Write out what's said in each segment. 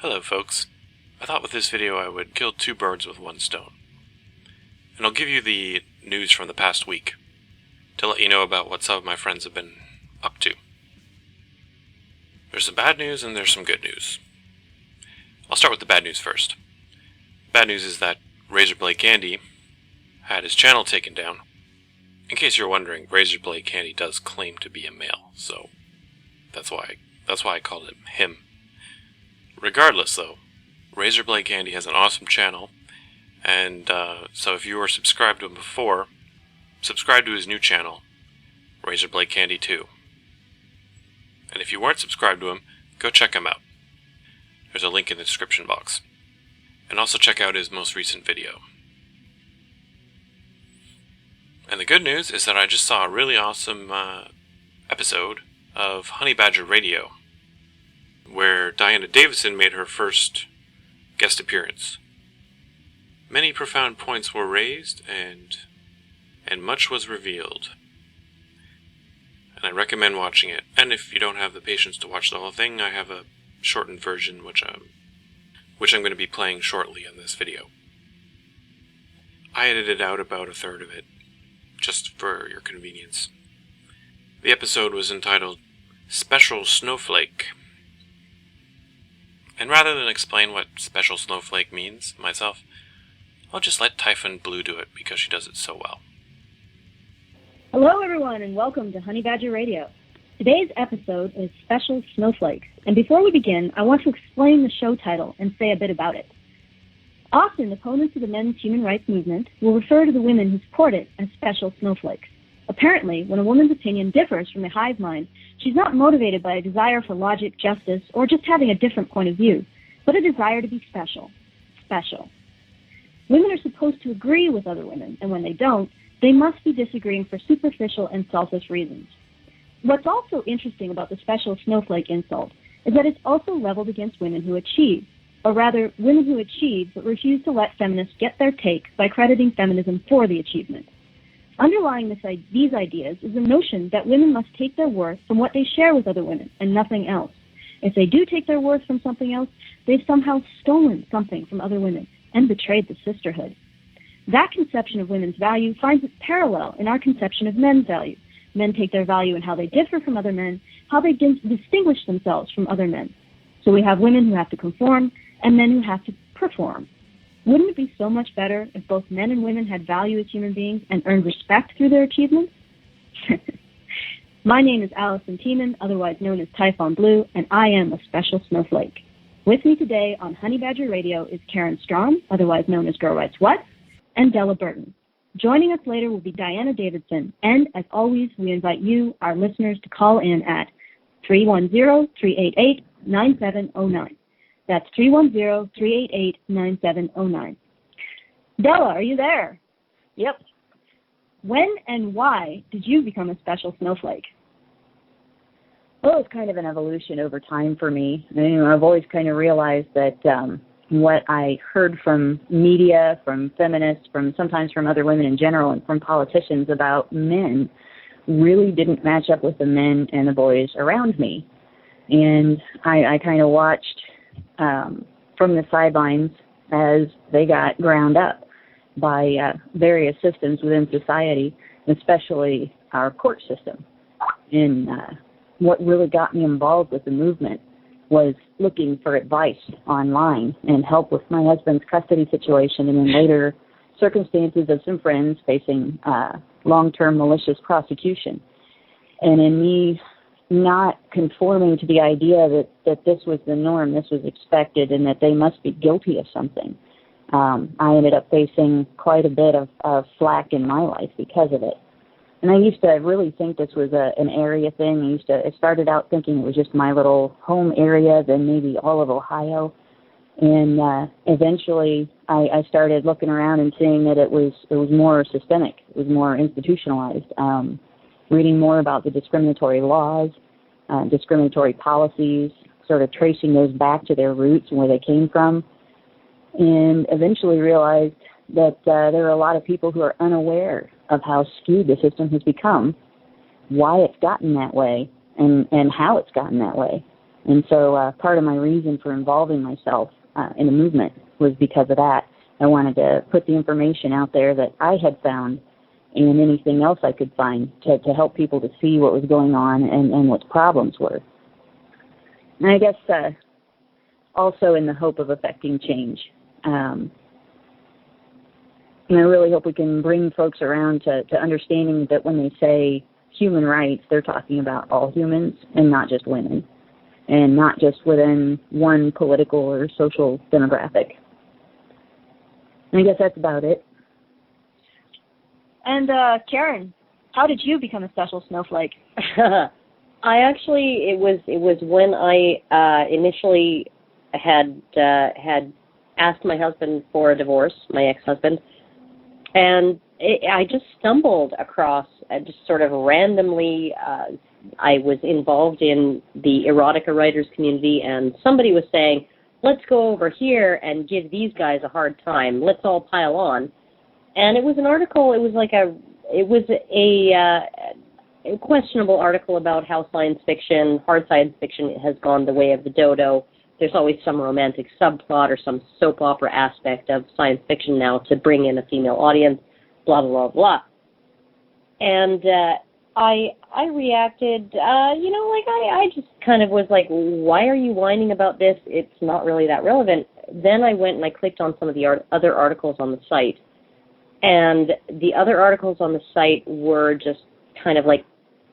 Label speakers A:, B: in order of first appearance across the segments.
A: Hello folks, I thought with this video I would kill two birds with one stone. And I'll give you the news from the past week, to let you know about what some of my friends have been up to. There's some bad news and there's some good news. I'll start with the bad news first. Bad news is that Razorblade Candy had his channel taken down. In case you're wondering, Razorblade Candy does claim to be a male, so that's why I called him. Regardless, though, Razorblade Candy has an awesome channel, and so if you were subscribed to him before, subscribe to his new channel, Razorblade Candy 2. And if you weren't subscribed to him, go check him out. There's a link in the description box. And also check out his most recent video. And the good news is that I just saw a really awesome episode of Honey Badger Radio, where Davison made her first guest appearance. Many profound points were raised, and much was revealed. And I recommend watching it. And if you don't have the patience to watch the whole thing, I have a shortened version which I'm going to be playing shortly in this video. I edited out about a third of it, just for your convenience. The episode was entitled Speshul Snowflake. And rather than explain what Speshul Snowflake means myself, I'll just let Typhon Blue do it because she does it so well.
B: Hello everyone and welcome to Honey Badger Radio. Today's episode is Speshul Snowflakes, and before we begin, I want to explain the show title and say a bit about it. Often, opponents of the men's human rights movement will refer to the women who support it as special snowflakes. Apparently, when a woman's opinion differs from the hive mind, she's not motivated by a desire for logic, justice, or just having a different point of view, but a desire to be special. Special. Women are supposed to agree with other women, and when they don't, they must be disagreeing for superficial and selfish reasons. What's also interesting about the Speshul Snowflake insult is that it's also leveled against women who achieve, or rather, women who achieve but refuse to let feminists get their take by crediting feminism for the achievement. Underlying these ideas is the notion that women must take their worth from what they share with other women and nothing else. If they do take their worth from something else, they've somehow stolen something from other women and betrayed the sisterhood. That conception of women's value finds its parallel in our conception of men's value. Men take their value in how they differ from other men, how they distinguish themselves from other men. So we have women who have to conform and men who have to perform. Wouldn't it be so much better if both men and women had value as human beings and earned respect through their achievements? My name is Alison Tieman, otherwise known as Typhon Blue, and I am a special snowflake. With me today on Honey Badger Radio is Karen Straughan, otherwise known as Girl Writes What, and Della Burton. Joining us later will be Davison, and as always, we invite you, our listeners, to call in at 310-388-9709. That's 310-388-9709. Della, are you there?
C: Yep.
B: When and why did you become a special snowflake?
C: Well, it's kind of an evolution over time for me. I've always kind of realized that what I heard from media, from feminists, sometimes from other women in general, and from politicians about men really didn't match up with the men and the boys around me. And I kind of watched from the sidelines as they got ground up by various systems within society, especially our court system. And what really got me involved with the movement was looking for advice online and help with my husband's custody situation, and then later circumstances of some friends facing long-term malicious prosecution. And in me not conforming to the idea that this was the norm, this was expected, and that they must be guilty of something, I ended up facing quite a bit of flack in my life because of it. And I used to really think this was an area thing. I started out thinking it was just my little home area, then maybe all of Ohio. And eventually I started looking around and seeing that it was more systemic. It was more institutionalized. Reading more about the discriminatory laws, discriminatory policies, sort of tracing those back to their roots and where they came from. And eventually realized that there are a lot of people who are unaware of how skewed the system has become, why it's gotten that way, and how it's gotten that way. And so part of my reason for involving myself in the movement was because of that. I wanted to put the information out there that I had found and anything else I could find to help people to see what was going on and what the problems were. And I guess also in the hope of affecting change. And I really hope we can bring folks around to understanding that when they say human rights, they're talking about all humans and not just women, and not just within one political or social demographic. And I guess that's about it.
B: And Karen, how did you become a special snowflake?
D: it was when I initially had asked my husband for a divorce, my ex-husband, and I just stumbled across, just sort of randomly, I was involved in the erotica writers community, and somebody was saying, let's go over here and give these guys a hard time. Let's all pile on. And it was an article, it was a questionable article about how science fiction, hard science fiction, has gone the way of the dodo. There's always some romantic subplot or some soap opera aspect of science fiction now to bring in a female audience, blah, blah, blah, blah. And I reacted, I just kind of was like, why are you whining about this? It's not really that relevant. Then I went and I clicked on some of the other articles on the site. And the other articles on the site were just kind of like,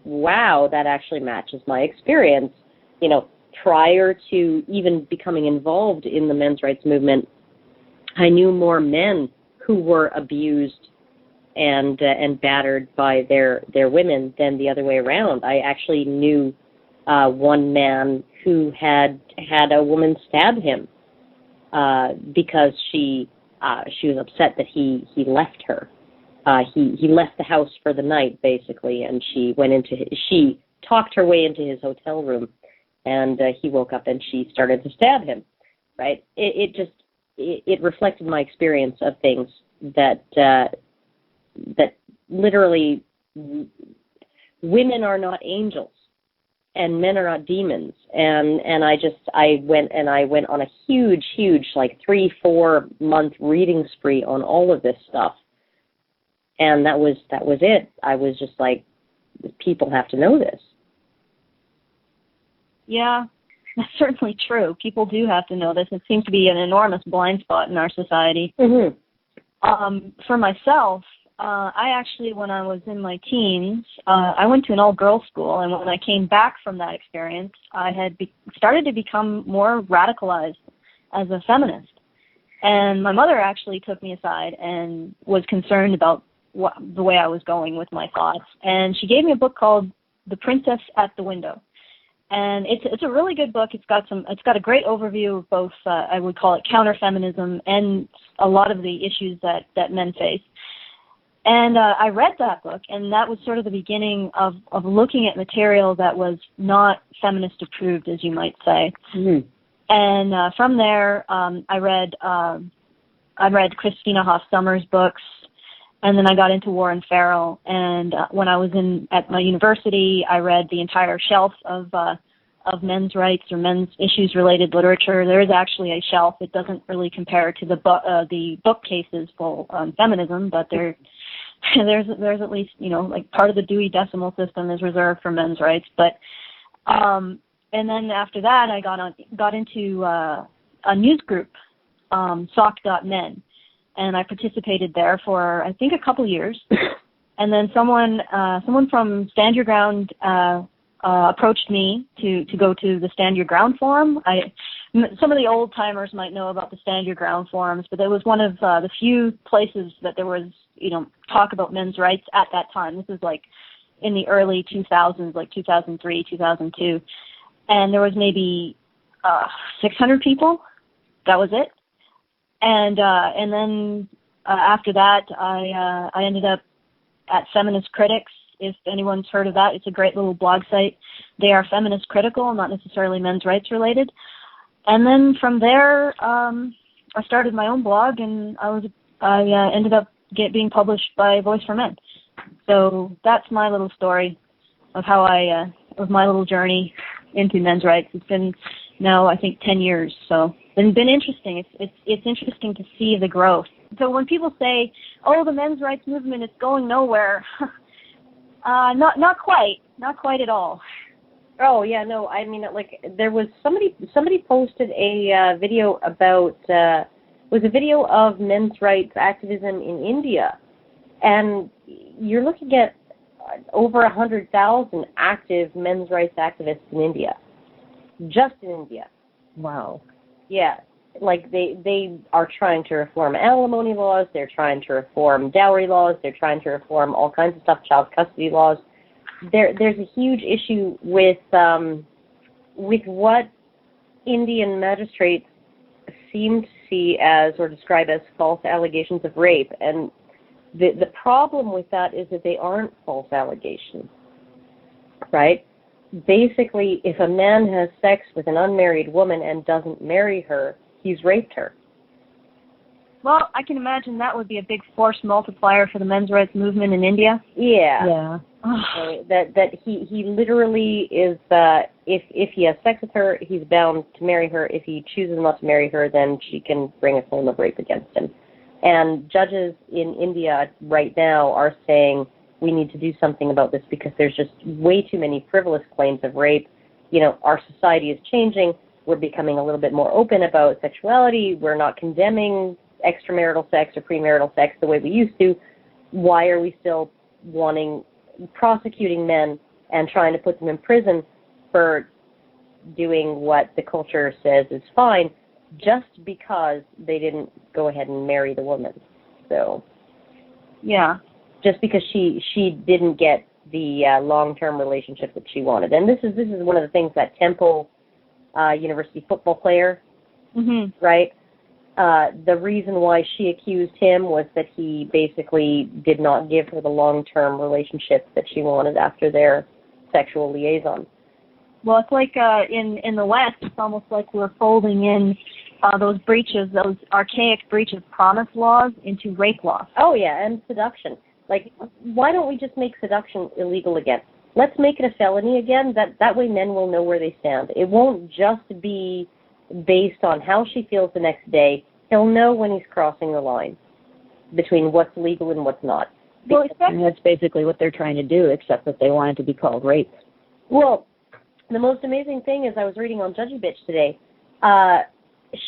D: wow, that actually matches my experience. You know, prior to even becoming involved in the men's rights movement, I knew more men who were abused and battered by their women than the other way around. I actually knew one man who had a woman stab him because she was upset that he left her. He left the house for the night, basically, and she talked her way into his hotel room, and he woke up and she started to stab him. Right? It reflected my experience of things that literally women are not angels and men are not demons. And I went on a huge, like 3-4 month reading spree on all of this stuff. And that was it. I was just like, people have to know this.
B: Yeah, that's certainly true. People do have to know this. It seems to be an enormous blind spot in our society. Mm-hmm. For myself, I actually, when I was in my teens, I went to an all-girls school, and when I came back from that experience, I had started to become more radicalized as a feminist. And my mother actually took me aside and was concerned about the way I was going with my thoughts. And she gave me a book called The Princess at the Window. And it's a really good book. It's got a great overview of both, I would call it counter-feminism and a lot of the issues that men face. And I read that book, and that was sort of the beginning of looking at material that was not feminist approved, as you might say. Mm-hmm. And from there, I read Christina Hoff Sommers' books, and then I got into Warren Farrell. And when I was at my university, I read the entire shelf of men's rights or men's issues-related literature. There is actually a shelf. It doesn't really compare to the bookcases full on feminism, but there's at least, like part of the Dewey Decimal System is reserved for men's rights. But and then after that, I got into a news group, sock.men, and I participated there for I think a couple years. And then someone from Stand Your Ground approached me to go to the Stand Your Ground forum. Some of the old timers might know about the Stand Your Ground forums, but it was one of the few places that there was talk about men's rights at that time. This is like in the early 2000s, like 2003, 2002. And there was maybe 600 people. That was it. And then after that, I ended up at Feminist Critics. If anyone's heard of that, it's a great little blog site. They are feminist critical, not necessarily men's rights related. And then from there, I started my own blog, and I ended up being published by Voice for Men. So that's my little story of how of my little journey into men's rights. It's been now, I think, 10 years. So it's been interesting. It's interesting to see the growth. So when people say, "Oh, the men's rights movement is going nowhere," not quite at all.
D: Oh yeah, no. I mean, like there was somebody posted a video about was a video of men's rights activism in India, and you're looking at over 100,000 active men's rights activists in India, just in India.
C: Wow.
D: Yeah, like they are trying to reform alimony laws. They're trying to reform dowry laws. They're trying to reform all kinds of stuff, child custody laws. There's a huge issue with what Indian magistrates seem to see as or describe as false allegations of rape, and the problem with that is that they aren't false allegations, right? Basically, if a man has sex with an unmarried woman and doesn't marry her, he's raped her.
B: Well, I can imagine that would be a big force multiplier for the men's rights movement in India.
D: Yeah.
C: Yeah.
D: That he literally is, if he has sex with her, he's bound to marry her. If he chooses not to marry her, then she can bring a claim of rape against him. And judges in India right now are saying we need to do something about this because there's just way too many frivolous claims of rape. You know, our society is changing. We're becoming a little bit more open about sexuality. We're not condemning extramarital sex or premarital sex the way we used to. Why are we still prosecuting men and trying to put them in prison for doing what the culture says is fine just because they didn't go ahead and marry the woman? So,
B: yeah,
D: just because she didn't get the long-term relationship that she wanted. And this is one of the things that Temple University football player, right? The reason why she accused him was that he basically did not give her the long-term relationship that she wanted after their sexual liaison.
B: Well, it's like in the West, it's almost like we're folding in those archaic breach of promise laws into rape laws.
D: Oh, yeah, and seduction. Like, why don't we just make seduction illegal again? Let's make it a felony again. That way men will know where they stand. It won't just be based on how she feels the next day. He'll know when he's crossing the line between what's legal and what's not.
C: Well, and that's basically what they're trying to do, except that they want it to be called rape.
D: Well, the most amazing thing is I was reading on Judgy Bitch today.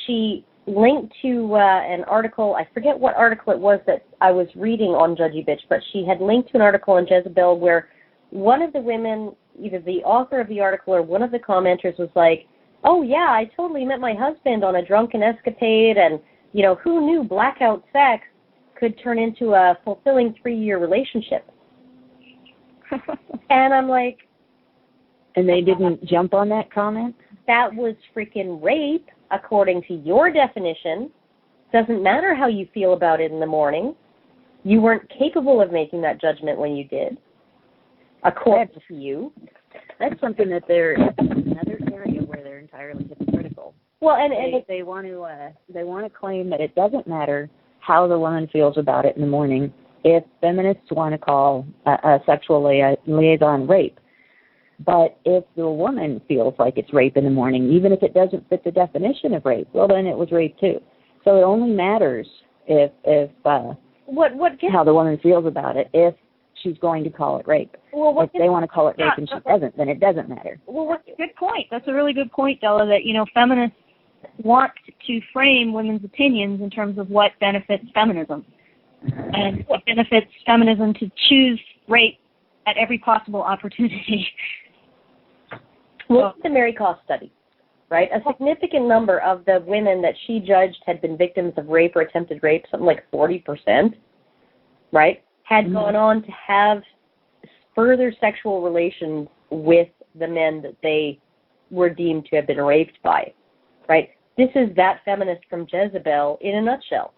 D: She linked to an article. I forget what article it was that I was reading on Judgy Bitch, but she had linked to an article on Jezebel where one of the women, either the author of the article or one of the commenters, was like, "Oh yeah, I totally met my husband on a drunken escapade, and you know, who knew blackout sex could turn into a fulfilling 3-year relationship?" And I'm like,
C: and they didn't jump on that comment?
D: That was freaking rape, according to your definition. Doesn't matter how you feel about it in the morning. You weren't capable of making that judgment when you did, according to you.
C: That's something that they're another area where they're entirely hypocritical.
D: Well, and
C: they want to claim that it doesn't matter how the woman feels about it in the morning if feminists want to call a sexual liaison rape. But if the woman feels like it's rape in the morning, even if it doesn't fit the definition of rape, well, then it was rape too. So it only matters if how the woman feels about it, if she's going to call it rape.
B: Well,
C: if they want to call it rape and she doesn't, then it doesn't matter.
B: Well, good point. That's a really good point, Della, that, you know, feminists want to frame women's opinions in terms of what benefits feminism. And it benefits feminism to choose rape at every possible opportunity.
D: Look at the Mary Koss study, right? A significant number of the women that she judged had been victims of rape or attempted rape, something like 40%, right, had gone on to have further sexual relations with the men that they were deemed to have been raped by, right? This is that feminist from Jezebel in a nutshell.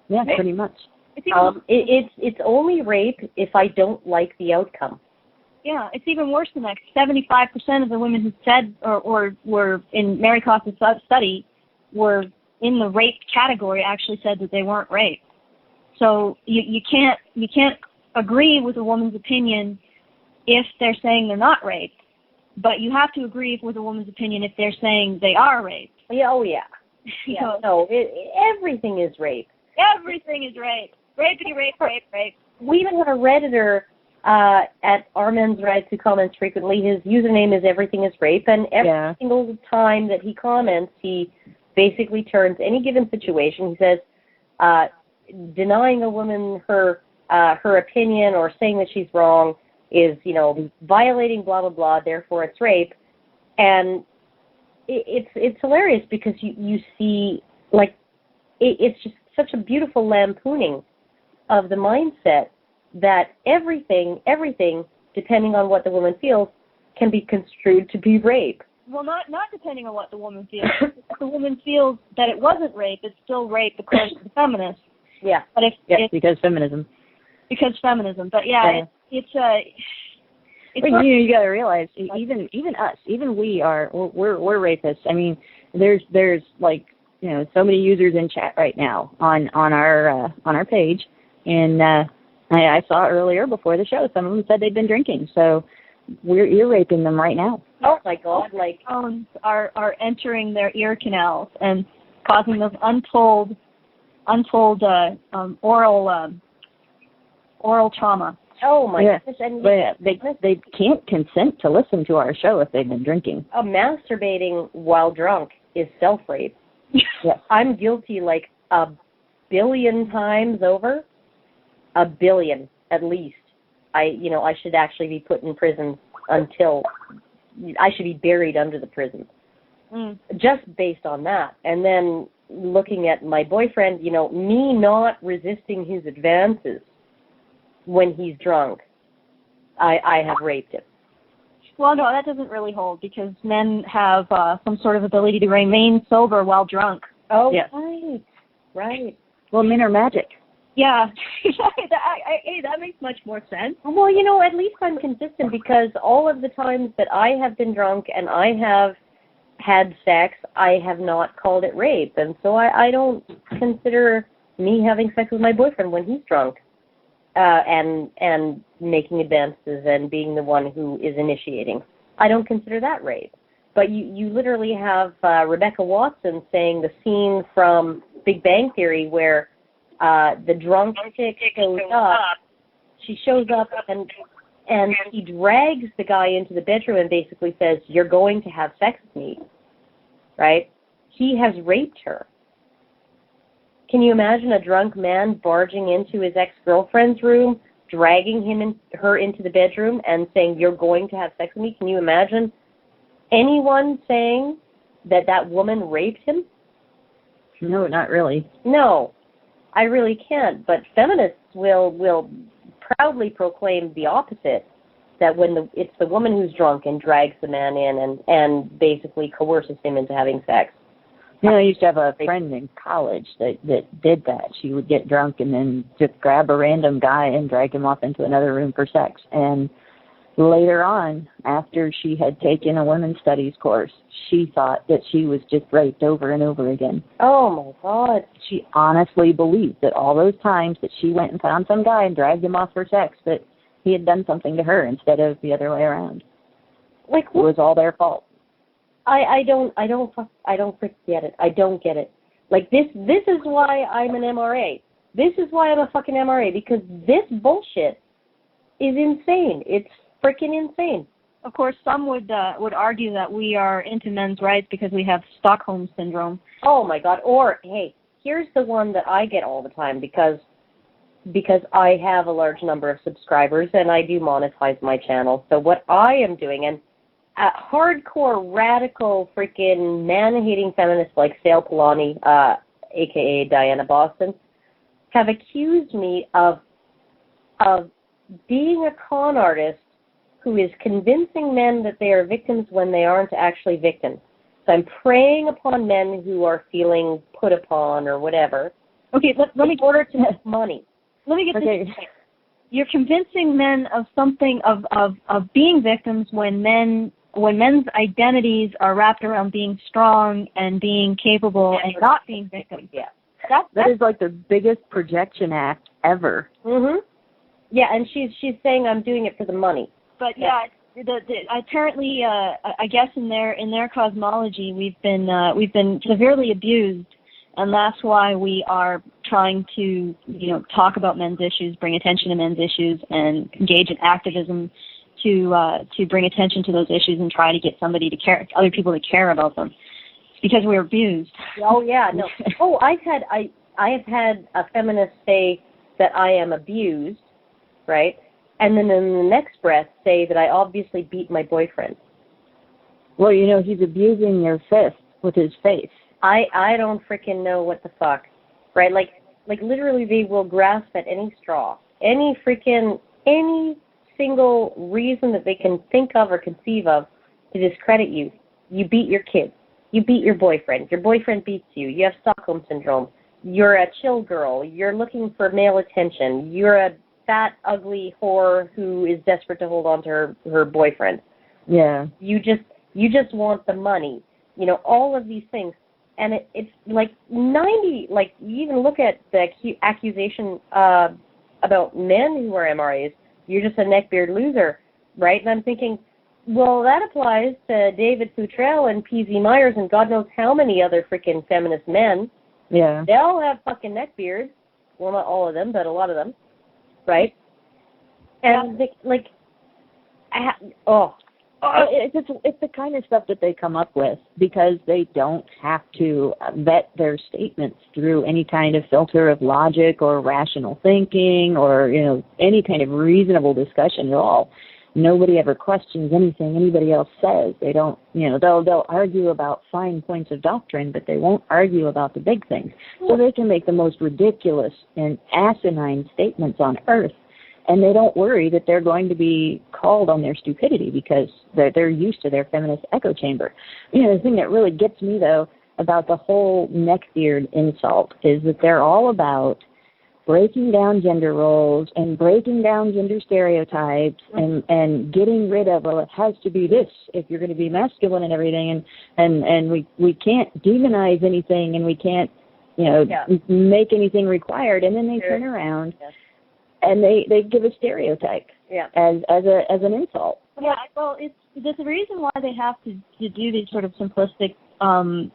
C: Yeah,
D: right?
C: Pretty much.
D: It's only rape if I don't like the outcome.
B: Yeah, it's even worse than that. 75% of the women who said or were in Mary Koss's study were in the rape category actually said that they weren't raped. So you can't agree with a woman's opinion if they're saying they're not raped. but you have to agree with a woman's opinion if they're saying they are raped.
D: Yeah, oh yeah. Yeah, no, everything is rape.
B: Everything is rape. Rapey, rape, rape, rape.
D: We even have a Redditor at Our Men's Rights who comments frequently. His username is Everything is Rape, and every single time that he comments, he basically turns any given situation. He says, denying a woman her opinion or saying that she's wrong is, violating blah, blah, blah, therefore it's rape. And it's hilarious because you see, like, it's just such a beautiful lampooning of the mindset that everything, depending on what the woman feels, can be construed to be rape.
B: Well, not depending on what the woman feels. If the woman feels that it wasn't rape, it's still rape according to the feminists.
D: Yeah.
B: But
C: because feminism.
B: Because feminism. But it's
C: you got to realize, even us, even we're rapists. I mean, there's like so many users in chat right now on our page, and I saw earlier before the show, some of them said they'd been drinking, so we're ear raping them right now.
D: Oh my God! Like
B: phones are entering their ear canals and causing those untold oral trauma.
D: Oh my goodness!
C: And they can't consent to listen to our show if they've been drinking.
D: Masturbating while drunk is self-rape.
C: Yes.
D: I'm guilty like 1 billion times over. 1 billion at least. I should actually be put in prison until I should be buried under the prison. Just based on that. And then looking at my boyfriend, me not resisting his advances when he's drunk, I have raped him.
B: Well, no, that doesn't really hold because men have some sort of ability to remain sober while drunk.
D: Oh,
C: yes.
D: Right.
C: Well, men are magic.
B: Yeah. That makes much more sense.
D: Well, at least I'm consistent because all of the times that I have been drunk and I have had sex, I have not called it rape. And so I don't consider me having sex with my boyfriend when he's drunk and making advances and being the one who is initiating. I don't consider that rape. But you literally have Rebecca Watson saying the scene from Big Bang Theory where the drunk chick shows up. She shows up and she drags the guy into the bedroom and basically says, "You're going to have sex with me." Right? He has raped her. Can you imagine a drunk man barging into his ex-girlfriend's room, dragging her into the bedroom and saying, "You're going to have sex with me"? Can you imagine anyone saying that woman raped him?
C: No, not really.
D: No, I really can't. But feminists will proudly proclaim the opposite, that when it's the woman who's drunk and drags the man in and basically coerces him into having sex.
C: I used to have a friend in college that did that. She would get drunk and then just grab a random guy and drag him off into another room for sex. And later on, after she had taken a women's studies course, she thought that she was just raped over and over again.
D: Oh, my God.
C: She honestly believed that all those times that she went and found some guy and dragged him off for sex, that he had done something to her instead of the other way around.
D: Like,
C: it was all their fault.
D: I don't get it. I don't get it. Like, this is why I'm an MRA. This is why I'm a fucking MRA, because this bullshit is insane. It's freaking insane.
B: Of course, some would argue that we are into men's rights because we have Stockholm syndrome.
D: Oh my God! Or hey, here's the one that I get all the time because I have a large number of subscribers and I do monetize my channel. So what I am doing, and hardcore, radical, freaking man-hating feminists like Sale Polani, aka Diana Boston, have accused me of being a con artist who is convincing men that they are victims when they aren't actually victims. So I'm preying upon men who are feeling put upon or whatever.
B: Okay, let me
D: in order to make money.
B: Let me get this. You're convincing men of something of being victims when men's identities are wrapped around being strong and being capable and not being victims.
D: Yeah.
C: That is like the biggest projection act ever.
D: Mhm. Yeah, and she's saying I'm doing it for the money.
B: But yeah, apparently, I guess in their cosmology, we've been severely abused, and that's why we are trying to talk about men's issues, bring attention to men's issues, and engage in activism to bring attention to those issues and try to get other people to care about them. It's because we're abused.
D: Oh yeah, no. Oh, I have had a feminist say that I am abused, right? And then in the next breath say that I obviously beat my boyfriend.
C: Well, he's abusing your fist with his face.
D: I don't freaking know what the fuck, right? Like literally they will grasp at any straw, any single reason that they can think of or conceive of to discredit you. You beat your kids. You beat your boyfriend. Your boyfriend beats you. You have Stockholm Syndrome. You're a chill girl. You're looking for male attention. You're a fat, ugly whore who is desperate to hold on to her boyfriend.
C: Yeah.
D: You just want the money. All of these things. And it's like 90, like you even look at the accusation about men who are MRAs, you're just a neckbeard loser, right? And I'm thinking, well, that applies to David Futrell and P.Z. Myers and God knows how many other freaking feminist men.
C: Yeah.
D: They all have fucking neckbeards. Well, not all of them, but a lot of them, right? And
C: it's the kind of stuff that they come up with because they don't have to vet their statements through any kind of filter of logic or rational thinking or any kind of reasonable discussion at all. Nobody ever questions anything anybody else says. They don't, they'll argue about fine points of doctrine, but they won't argue about the big things. So they can make the most ridiculous and asinine statements on earth. And they don't worry that they're going to be called on their stupidity because they're used to their feminist echo chamber. The thing that really gets me, though, about the whole neckbeard insult is that they're all about breaking down gender roles and breaking down gender stereotypes and getting rid of, well, it has to be this if you're going to be masculine and everything. And we can't demonize anything and we can't, make anything required. And then they turn around. Yes. And they give a stereotype as an insult.
B: Yeah, well, there's a reason why they have to do these sort of simplistic, in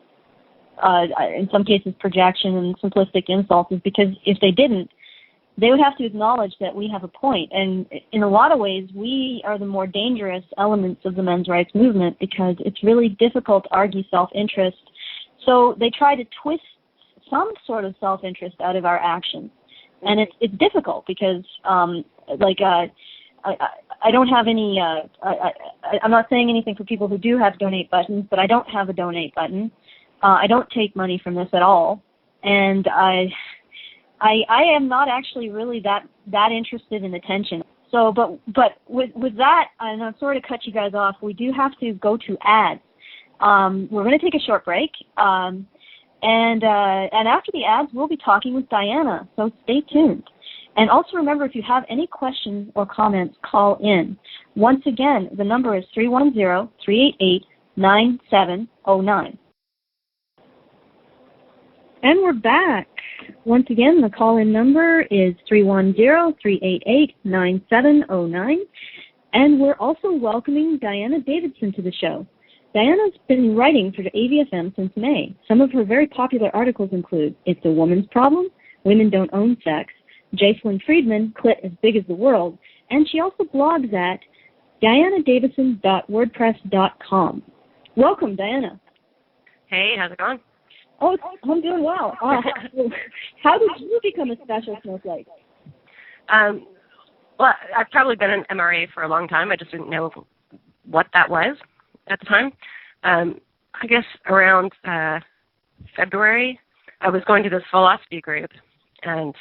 B: some cases projection and simplistic insults, is because if they didn't, they would have to acknowledge that we have a point. And in a lot of ways, we are the more dangerous elements of the men's rights movement because it's really difficult to argue self-interest. So they try to twist some sort of self-interest out of our actions. And it's difficult because, I don't have any, I'm not saying anything for people who do have donate buttons, but I don't have a donate button. I don't take money from this at all. And I am not actually really that interested in attention. So, but with that, and I'm sorry to cut you guys off, we do have to go to ads. We're going to take a short break. And after the ads, we'll be talking with Diana, so stay tuned. And also remember, if you have any questions or comments, call in. Once again, the number is 310-388-9709. And we're back. Once again, the call-in number is 310-388-9709. And we're also welcoming Diana Davison to the show. Diana's been writing for the AVFM since May. Some of her very popular articles include It's a Woman's Problem, Women Don't Own Sex, Jacelyn Friedman, Clit as Big as the World, and she also blogs at dianadavison.wordpress.com. Welcome, Diana.
E: Hey, how's it going?
B: Oh, I'm doing well. How did you become a special snowflake?
E: Well, I've probably been an MRA for a long time. I just didn't know what that was at the time. I guess around February, I was going to this philosophy group, and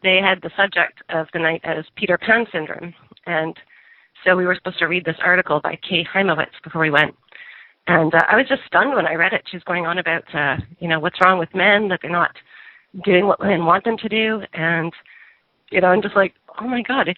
E: they had the subject of the night as Peter Pan syndrome. And so we were supposed to read this article by Kay Heimowitz before we went. And I was just stunned when I read it. She was going on about, what's wrong with men, that they're not doing what women want them to do. And, I'm just like, oh, my God,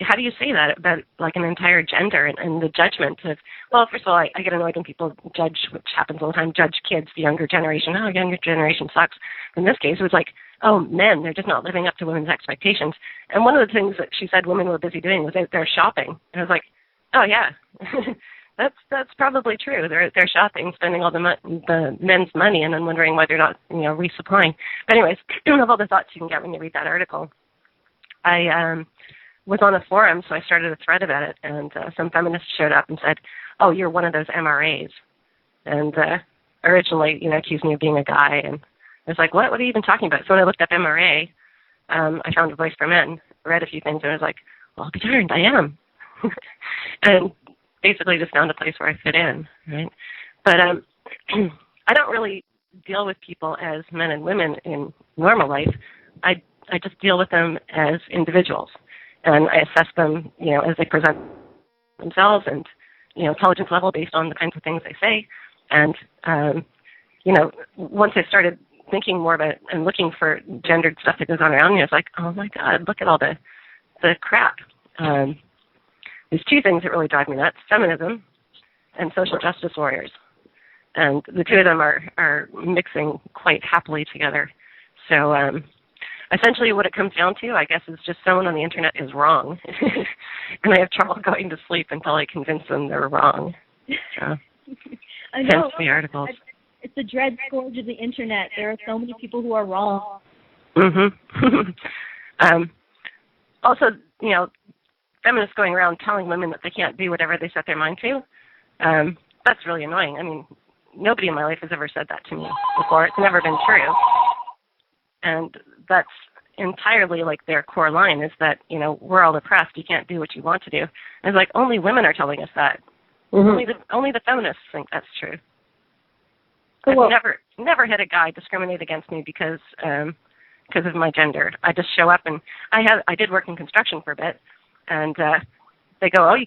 E: how do you say that about, like, an entire gender and the judgment of, well, first of all, I get annoyed when people judge, which happens all the time, judge kids, the younger generation. Oh, younger generation sucks. In this case, it was like, oh, men, they're just not living up to women's expectations. And one of the things that she said women were busy doing was out there shopping. And I was like, Oh yeah, that's probably true. They're shopping, spending all the men's money, and then wondering why they're not resupplying. But anyways, of all the thoughts you can get when you read that article, I was on a forum, so I started a thread about it, and some feminists showed up and said, "Oh, you're one of those MRAs," and originally accused me of being a guy, and I was like, "What are you even talking about?" So when I looked up MRA, I found a voice for men, read a few things, and I was like, "Well, be darned, I am." And basically just found a place where I fit in, right? But I don't really deal with people as men and women in normal life. I just deal with them as individuals, and I assess them, as they present themselves and, intelligence level based on the kinds of things they say. And, once I started thinking more about and looking for gendered stuff that goes on around me, I was like, oh my God, look at all the crap. There's two things that really drive me nuts: feminism and social justice warriors. And the two of them are mixing quite happily together. So essentially what it comes down to, I guess, is just someone on the internet is wrong. And I have trouble going to sleep until I convince them they're wrong. So,
B: I know.
E: hence the articles.
B: It's the dread scourge of the internet. There are so many people who are wrong.
E: Mm-hmm. Also, feminists going around telling women that they can't do whatever they set their mind to, that's really annoying. I mean, nobody in my life has ever said that to me before. It's never been true. And that's entirely like their core line is that, we're all oppressed. You can't do what you want to do. And it's like, only women are telling us that. Mm-hmm. Only the feminists think that's true. I've never had a guy discriminate against me because of my gender. I just show up, and I did work in construction for a bit, and they go, "Oh, you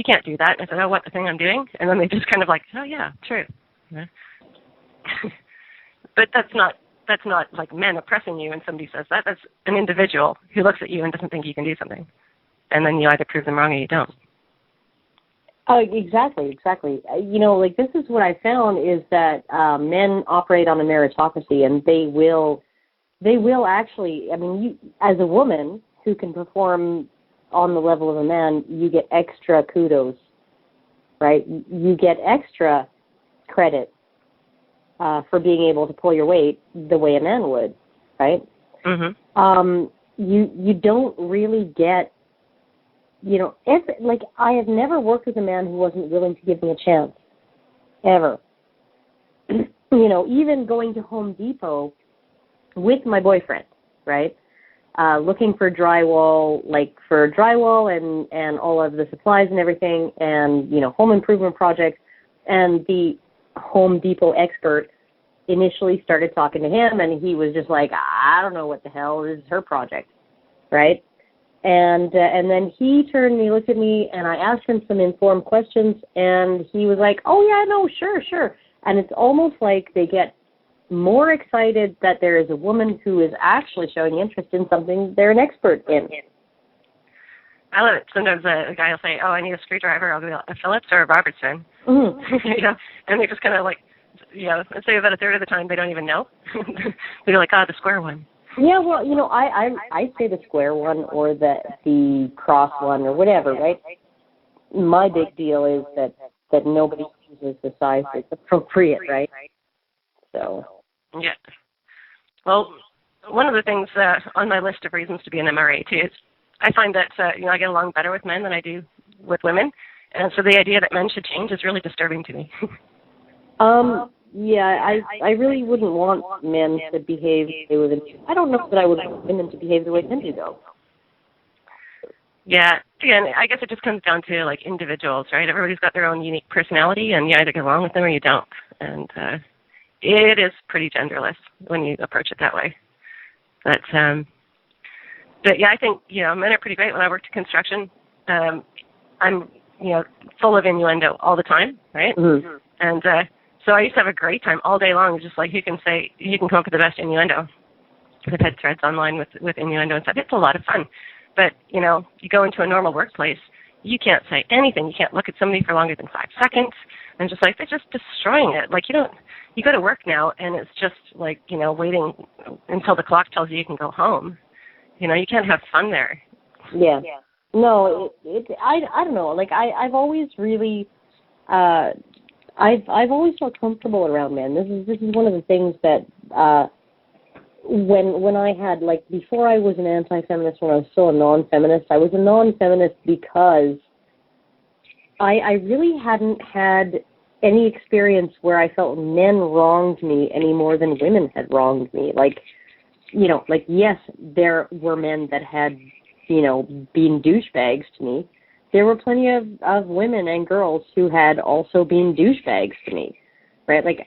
E: can't do that." And I said, "Oh, what, the thing I'm doing?" And then they just kind of like, "Oh yeah, true." Yeah. But that's not like men oppressing you, and somebody says that. That's an individual who looks at you and doesn't think you can do something, and then you either prove them wrong or you don't.
D: Exactly. This is what I found is that men operate on a meritocracy, and they will actually, you, as a woman who can perform on the level of a man, you get extra kudos, right? You get extra credit for being able to pull your weight the way a man would, right? Mm-hmm. You don't really get, I have never worked with a man who wasn't willing to give me a chance, ever. Even going to Home Depot with my boyfriend, right? Looking for drywall and all of the supplies and everything, and, home improvement projects, and the Home Depot expert initially started talking to him, and he was just like, I don't know what the hell, this is her project, right? And then he turned and he looked at me, and I asked him some informed questions, and he was like, oh, yeah, no, sure. And it's almost like they get more excited that there is a woman who is actually showing interest in something they're an expert in.
E: I love it. Sometimes a guy will say, oh, I need a screwdriver. I'll be a Phillips or a Robertson. Mm-hmm. And they just kind of like, let's say about a third of the time they don't even know. They're like, the square one.
D: Yeah, well, I say the square one or the cross one or whatever, right? My big deal is that nobody uses the size that's appropriate, right? So.
E: Yeah. Well, one of the things on my list of reasons to be an MRA too is I find that I get along better with men than I do with women, and so the idea that men should change is really disturbing to me. Yeah, I really wouldn't want men to behave the way women do. I don't know that I would want women to behave the way men do, though. Yeah, again, I guess it just comes down to, like, individuals, right? Everybody's got their own unique personality, and you either get along with them or you don't. And it is pretty genderless when you approach it that way. But yeah, I think, men are pretty great. When I worked in construction, I'm, full of innuendo all the time, right? Mm-hmm. And so I used to have a great time all day long, just like you can come up with the best innuendo. I've had threads online with innuendo and stuff. It's a lot of fun. But, you go into a normal workplace, you can't say anything. You can't look at somebody for longer than 5 seconds. And just like, they're just destroying it. Like, you go to work now and it's just like, waiting until the clock tells you can go home. You can't have fun there.
D: Yeah. No, I don't know. Like I've always really, I've always felt comfortable around men. This is one of the things that when I had, like, before I was an anti-feminist, when I was still a non-feminist, I was a non-feminist because I really hadn't had any experience where I felt men wronged me any more than women had wronged me. Like, you know, like, yes, there were men that had, you know, been douchebags to me. There were plenty of women and girls who had also been douchebags to me, right? Like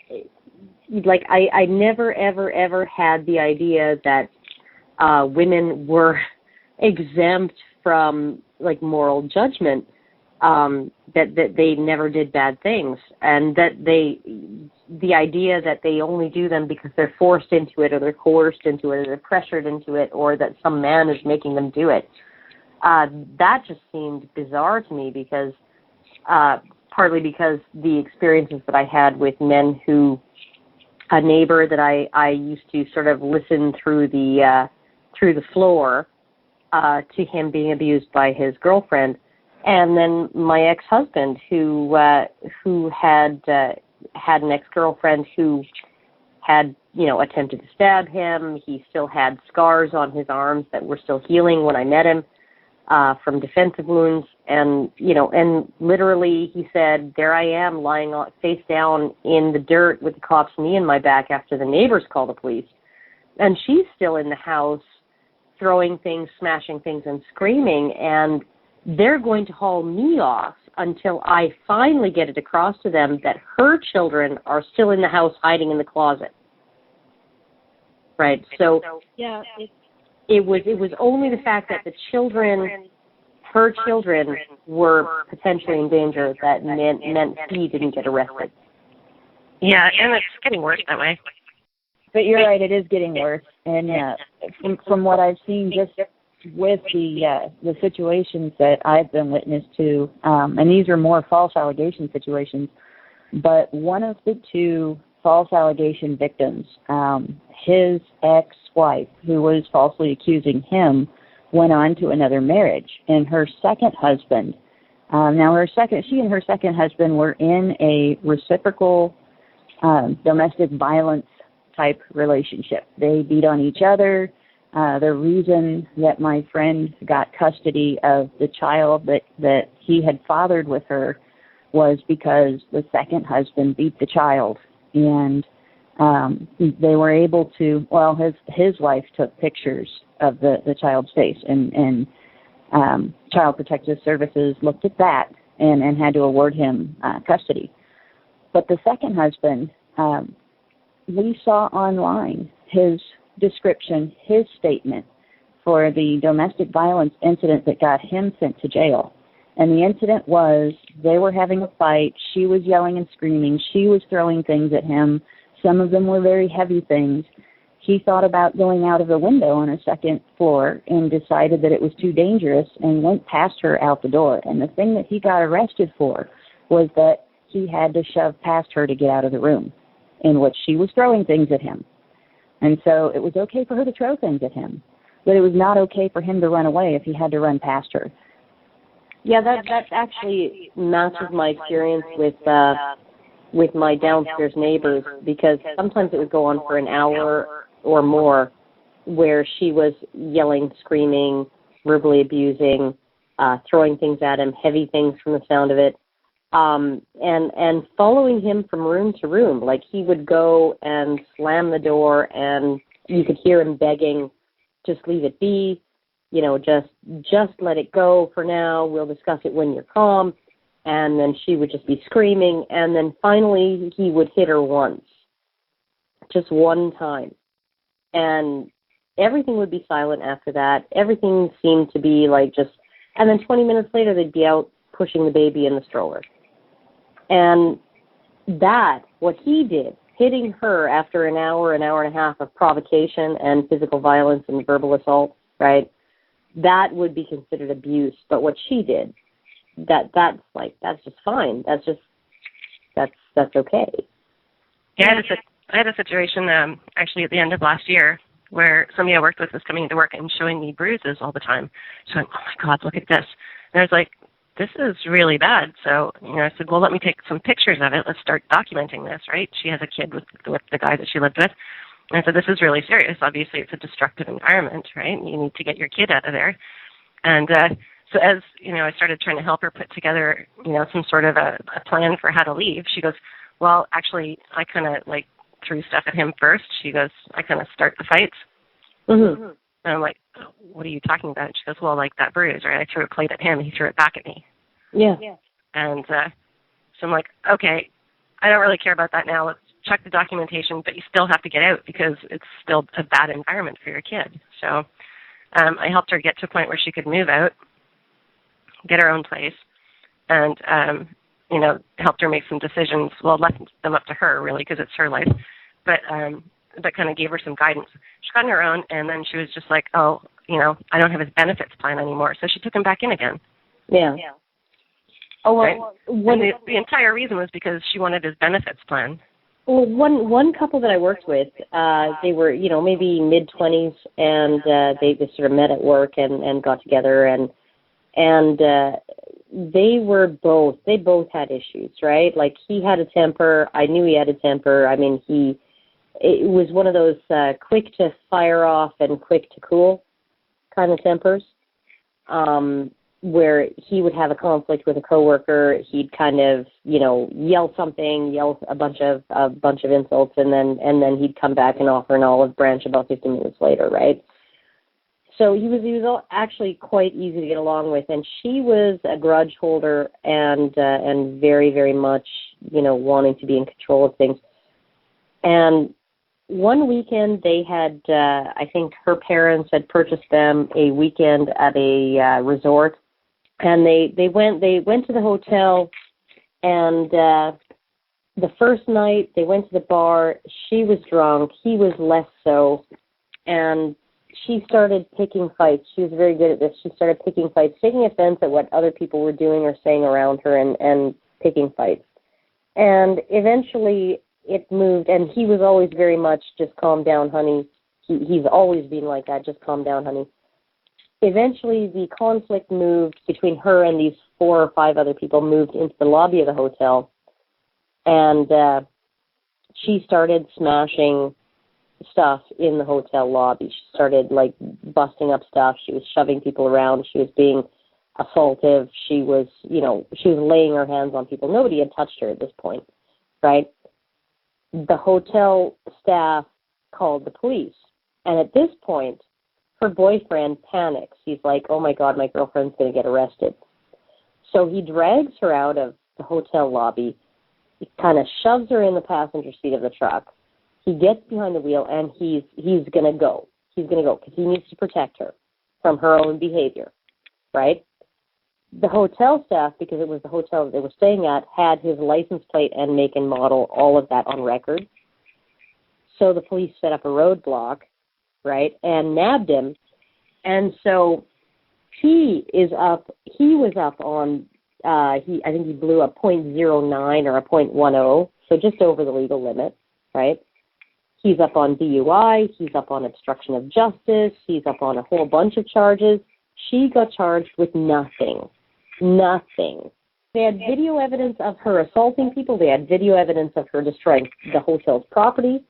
D: I never, ever, ever had the idea that women were exempt from, like, moral judgment, that they never did bad things, and that the idea that they only do them because they're forced into it, or they're coerced into it, or they're pressured into it, or that some man is making them do it. That just seemed bizarre to me because, partly because the experiences that I had with men who, a neighbor that I used to sort of listen through the floor to him being abused by his girlfriend, and then my ex-husband who had an ex-girlfriend who had, you know, attempted to stab him. He still had scars on his arms that were still healing when I met him from defensive wounds, and, you know, and literally he said, there I am lying face down in the dirt with the cop's knee in my back after the neighbors called the police, and she's still in the house throwing things, smashing things, and screaming, and they're going to haul me off until I finally get it across to them that her children are still in the house hiding in the closet. Right? So
B: Yeah,
D: it was only the fact that the children, her children, were potentially in danger that meant he didn't get arrested.
E: Yeah, and it's getting worse that way.
C: But you're right, it is getting worse. And from what I've seen, just with the situations that I've been witness to, and these are more false allegation situations, but one of the two false allegation victims, his ex-wife, who was falsely accusing him, went on to another marriage. And her second husband, she and her second husband were in a reciprocal domestic violence type relationship. They beat on each other. The reason that my friend got custody of the child that he had fathered with her was because the second husband beat the child, and they were able to, well, his wife took pictures of the child's face, and Child Protective Services looked at that and had to award him custody. But the second husband, we saw online his description, his statement for the domestic violence incident that got him sent to jail. And the incident was, they were having a fight. She was yelling and screaming. She was throwing things at him. Some of them were very heavy things. He thought about going out of the window on a second floor and decided that it was too dangerous and went past her out the door. And the thing that he got arrested for was that he had to shove past her to get out of the room, in which she was throwing things at him. And so it was okay for her to throw things at him, but it was not okay for him to run away if he had to run past her.
D: Yeah, that actually matches my experience with my downstairs neighbors, because sometimes it would go on for an hour or more where she was yelling, screaming, verbally abusing, throwing things at him, heavy things from the sound of it, and following him from room to room. Like, he would go and slam the door, and you could hear him begging, just leave it be, you know, just let it go for now, we'll discuss it when you're calm. And then she would just be screaming, and then finally he would hit her once, just one time. And everything would be silent after that. Everything seemed to be like just, and then 20 minutes later they'd be out pushing the baby in the stroller. And that, what he did, hitting her after an hour and a half of provocation and physical violence and verbal assault, right, that would be considered abuse. But what she did, that's just fine. That's okay.
E: Yeah, I had a situation actually at the end of last year where somebody I worked with was coming into work and showing me bruises all the time. She went, "Oh my God, look at this." And I was like, "This is really bad." So, I said, "Well, let me take some pictures of it. Let's start documenting this," right? She has a kid with the guy that she lived with. And I said, "This is really serious. Obviously, it's a destructive environment, right? You need to get your kid out of there." And so as, I started trying to help her put together, some sort of a plan for how to leave, she goes, "Well, actually, I kind of threw stuff at him first." She goes, "I kind of start the fights."
D: Mm-hmm.
E: And I'm like, "What are you talking about?" And she goes, "Well, like that bruise, right? I threw a plate at him. He threw it back at me."
D: Yeah.
E: And so I'm like, "Okay, I don't really care about that now. Let's check the documentation, but you still have to get out because it's still a bad environment for your kid." So I helped her get to a point where she could move out, get her own place, and, helped her make some decisions. Well, left them up to her, really, because it's her life. But kind of gave her some guidance. She got on her own, and then she was just like, "Oh, I don't have his benefits plan anymore." So she took him back in again.
D: Yeah. Oh, well,
E: right? The entire reason was because she wanted his benefits plan.
D: Well, one couple that I worked with, they were, maybe mid-20s, and they sort of met at work and got together, and they both had issues, right? Like, he had a temper. I knew he had a temper. I mean, it was one of those quick to fire off and quick to cool kind of tempers, where he would have a conflict with a coworker. He'd kind of, yell a bunch of insults, and then he'd come back and offer an olive branch about 15 minutes later, right? So he was actually quite easy to get along with, and she was a grudge holder and very, very much, wanting to be in control of things. And one weekend they had, I think her parents had purchased them a weekend at a resort, and they went to the hotel, and the first night they went to the bar. She was drunk, he was less so, and she started picking fights. She was very good at this. She started picking fights, taking offense at what other people were doing or saying around her, and picking fights. And eventually it moved, and he was always very much, "Just calm down, honey." He's always been like that, "Just calm down, honey." Eventually the conflict moved between her and these 4 or 5 other people, moved into the lobby of the hotel, and she started smashing stuff in the hotel lobby. She started busting up stuff. She was shoving people around. She was being assaultive. She was laying her hands on people. Nobody had touched her at this point, right? The hotel staff called the police, and at this point her boyfriend panics. He's like, "Oh my God, my girlfriend's going to get arrested." So he drags her out of the hotel lobby. He kind of shoves her in the passenger seat of the truck. He gets behind the wheel, and he's going to go. He's going to go because he needs to protect her from her own behavior, right? The hotel staff, because it was the hotel that they were staying at, had his license plate and make and model, all of that on record. So the police set up a roadblock, right, and nabbed him. And so he was up on, I think he blew a .09 or a .10, so just over the legal limit, right? He's up on DUI, he's up on obstruction of justice, he's up on a whole bunch of charges. She got charged with nothing. Nothing. They had video evidence of her assaulting people. They had video evidence of her destroying the hotel's property,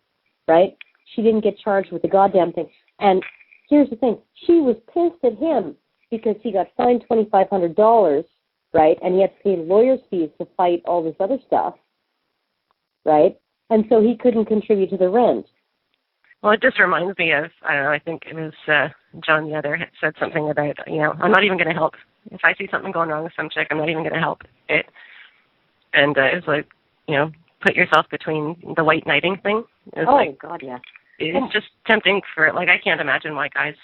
D: right? She didn't get charged with the goddamn thing. And here's the thing. She was pissed at him because he got fined $2,500, right? And he had to pay lawyer's fees to fight all this other stuff, right? And so he couldn't contribute to the rent.
E: Well, it just reminds me of, I don't know, I think it was John the other had said something about, I'm not even going to help. If I see something going wrong with some chick, I'm not even going to help it. And it's like, put yourself between the white knighting thing.
D: God, yeah.
E: It's just tempting for, I can't imagine why guys,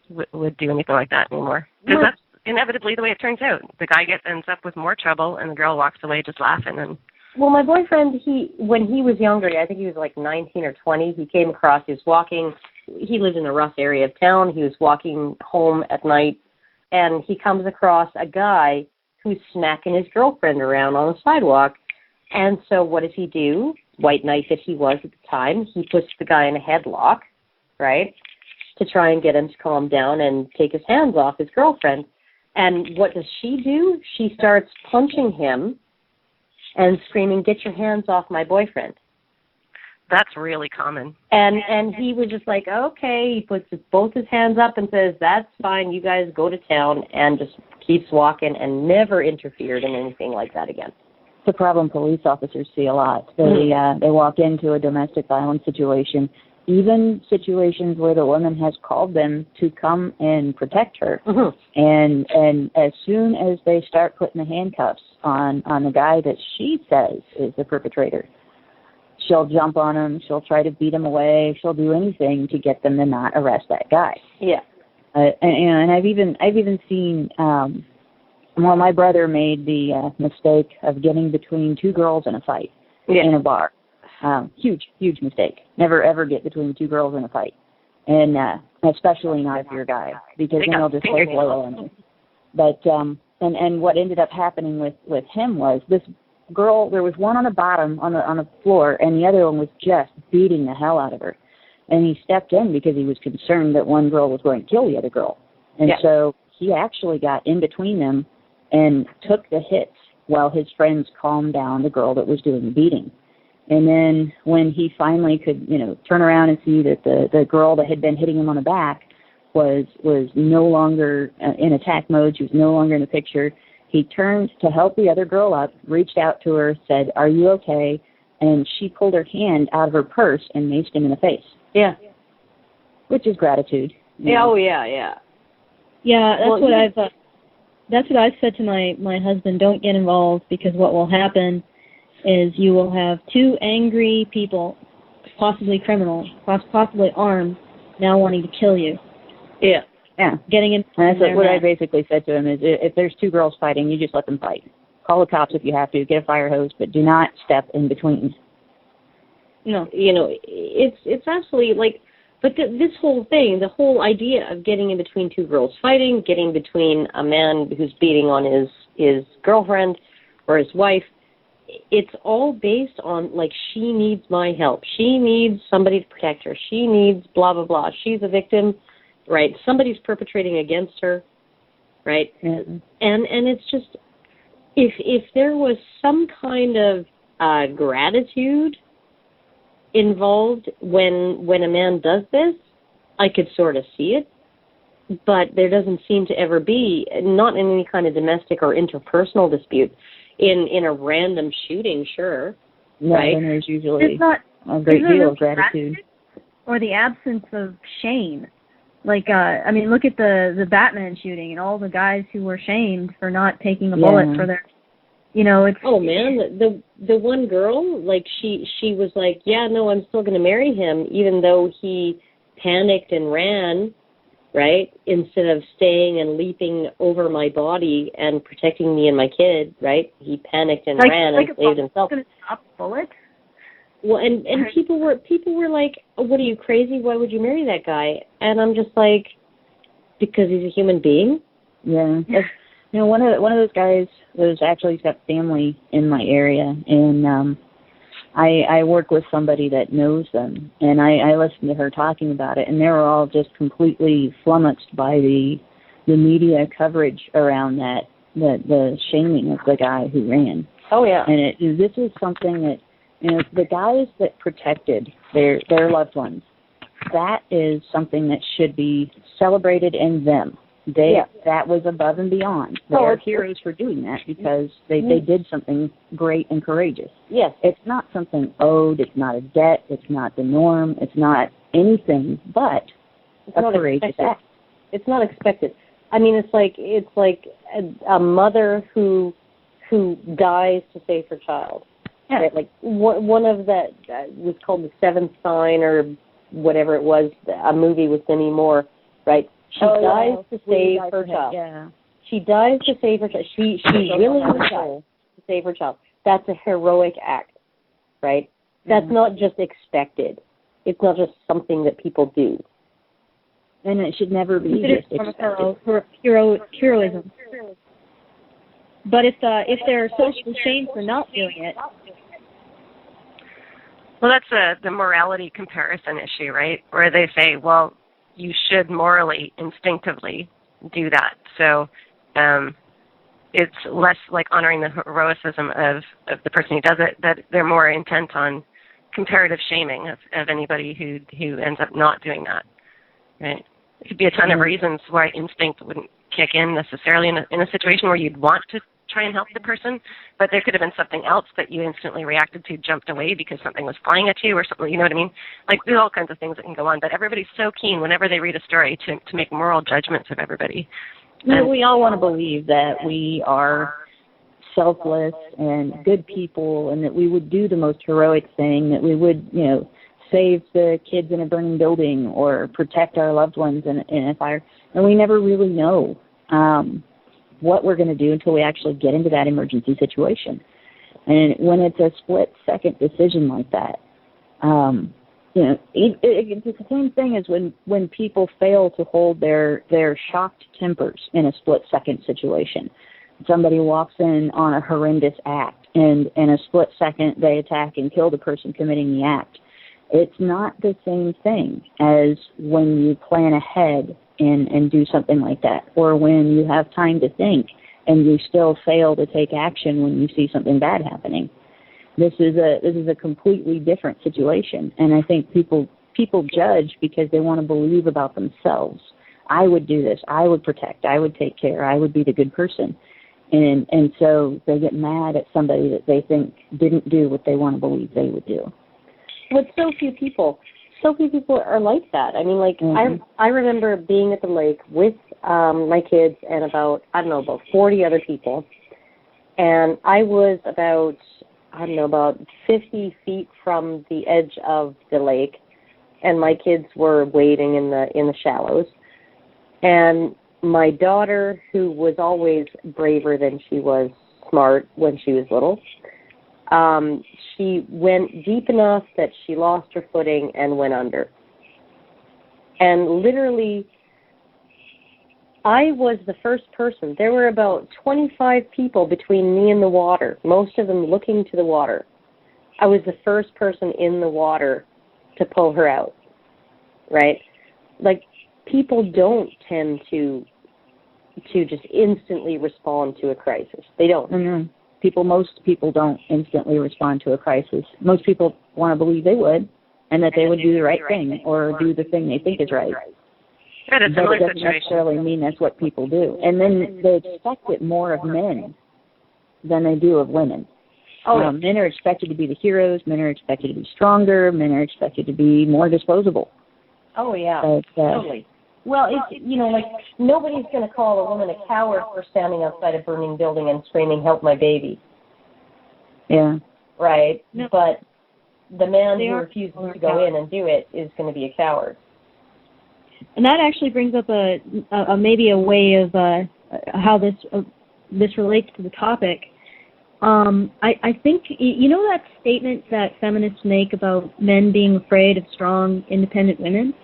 E: would do anything like that anymore. Because that's inevitably the way it turns out. The guy ends up with more trouble, and the girl walks away just laughing. And
D: well, my boyfriend, when he was younger, I think he was 19 or 20, he came across, he was walking, he lived in a rough area of town, he was walking home at night, and he comes across a guy who's smacking his girlfriend around on the sidewalk. And so what does he do? White knight that he was at the time, he puts the guy in a headlock, right, to try and get him to calm down and take his hands off his girlfriend. And what does she do? She starts punching him and screaming, "Get your hands off my boyfriend."
E: That's really common.
D: And he was just like, okay. He puts both his hands up and says, "That's fine. You guys go to town," and just keeps walking and never interfered in anything like that again.
C: It's a problem police officers see a lot. They walk into a domestic violence situation, even situations where the woman has called them to come and protect her. And as soon as they start putting the handcuffs on the guy that she says is the perpetrator, she'll jump on him, she'll try to beat him away, she'll do anything to get them to not arrest that guy.
D: Yeah.
C: And I've even seen, my brother made the mistake of getting between two girls in a fight in a bar. Huge mistake. Never ever get between two girls in a fight, and especially not if you're a guy, because then they'll just play loyal on you. But and what ended up happening with him was this girl. There was one on the bottom on the floor, and the other one was just beating the hell out of her. And he stepped in because he was concerned that one girl was going to kill the other girl, and so he actually got in between them and took the hits while his friends calmed down the girl that was doing the beating. And then when he finally could, turn around and see that the girl that had been hitting him on the back was no longer in attack mode, she was no longer in the picture, he turned to help the other girl up, reached out to her, said, "Are you okay?" And she pulled her hand out of her purse and maced him in the face.
D: Yeah.
C: Which is gratitude.
D: Yeah, oh, yeah.
B: Yeah, that's what I've said to my husband. Don't get involved, because what will happen is you will have two angry people, possibly criminals, possibly armed, now wanting to kill you.
C: Yeah.
B: Getting in.
C: And that's what I basically said to him is, if there's two girls fighting, you just let them fight. Call the cops if you have to. Get a fire hose, but do not step in between.
D: No, it's absolutely like, but this whole thing, the whole idea of getting in between two girls fighting, getting between a man who's beating on his girlfriend or his wife, it's all based on, like, she needs my help. She needs somebody to protect her. She needs blah, blah, blah. She's a victim, right? Somebody's perpetrating against her, right?
C: Mm-hmm.
D: And it's just, if there was some kind of gratitude involved when a man does this, I could sort of see it. But there doesn't seem to ever be, not in any kind of domestic or interpersonal dispute. In a random shooting, sure.
C: No,
D: right?
C: then there's usually a great deal of gratitude.
B: Or the absence of shame. Like, look at the Batman shooting and all the guys who were shamed for not taking a bullet for their, it's...
D: Oh, man, the one girl, like, she was like, yeah, no, I'm still going to marry him, even though he panicked and ran, right, instead of staying and leaping over my body and protecting me and my kid, right? He panicked and ran and saved himself.
B: Going to stop bullets?
D: Well, and people were like, oh, "What, are you crazy? Why would you marry that guy?" And I'm just like, because he's a human being.
C: Yeah. One of those guys was actually got family in my area, and I work with somebody that knows them, and I listened to her talking about it, and they were all just completely flummoxed by the media coverage around that, the shaming of the guy who ran.
D: Oh, yeah.
C: And this is something that, the guys that protected their loved ones, that is something that should be celebrated in them. That was above and beyond. They're heroes for doing that because they did something great and courageous.
D: Yes.
C: It's not something owed. It's not a debt. It's not the norm. It's not anything but a courageous act.
D: It's not expected. I mean, it's like a mother who dies to save her child.
C: Yeah.
D: Right? Like one of that was called The Seventh Sign or whatever it was, a movie with Demi Moore, right? She dies to save her child.
C: Yeah.
D: She dies to save her child. She willingly dies to save her child. That's a heroic act, right? That's not just expected. It's not just something that people do.
C: And it should never be just expected.
B: Heroism. But if they're socially shamed for not doing it,
E: Well, that's the morality comparison issue, right? Where they say, well, you should morally, instinctively do that. So it's less like honoring the heroism of the person who does it, that they're more intent on comparative shaming of anybody who ends up not doing that, right? There could be a ton of reasons why instinct wouldn't kick in necessarily in a situation where you'd want to try and help the person, but there could have been something else that you instantly reacted to, jumped away because something was flying at you or something, you know what I mean? Like, there's all kinds of things that can go on, but everybody's so keen whenever they read a story to make moral judgments of everybody.
C: And we all want to believe that we are selfless and good people and that we would do the most heroic thing, that we would, save the kids in a burning building or protect our loved ones in a fire. And we never really know what we're going to do until we actually get into that emergency situation. And when it's a split-second decision like that, it's the same thing as when people fail to hold their shocked tempers in a split-second situation. Somebody walks in on a horrendous act, and in a split second they attack and kill the person committing the act. It's not the same thing as when you plan ahead and do something like that, or when you have time to think and you still fail to take action when you see something bad happening. This is a completely different situation, and I think people judge because they want to believe about themselves. I would do this. I would protect. I would take care. I would be the good person. And so they get mad at somebody that they think didn't do what they want to believe they would do.
D: But so few people are like that. I mean, like, I remember being at the lake with my kids and about 40 other people. And I was about 50 feet from the edge of the lake, and my kids were wading in the shallows. And my daughter, who was always braver than she was smart when she was little, she went deep enough that she lost her footing and went under. And literally, I was the first person. There were about 25 people between me and the water, most of them looking to the water. I was the first person in the water to pull her out, right? Like, people don't tend to just instantly respond to a crisis. They don't.
C: Mm-hmm. Most people don't instantly respond to a crisis. Most people want to believe they would, and that they would do the right thing or do the thing they think is right.
E: But it
C: doesn't necessarily mean that's what people do. And then they expect it more of men than they do of women. Men are expected to be the heroes. Men are expected to be stronger. Men are expected to be more disposable.
D: Oh, yeah,
C: but,
D: totally. Well, like, nobody's going to call a woman a coward for standing outside a burning building and screaming, "Help my baby."
C: Yeah.
D: Right?
B: No.
D: But the man who refuses to go in and do it is going to be a coward.
B: And that actually brings up maybe a way of how this relates to the topic. I think, that statement that feminists make about men being afraid of strong, independent women?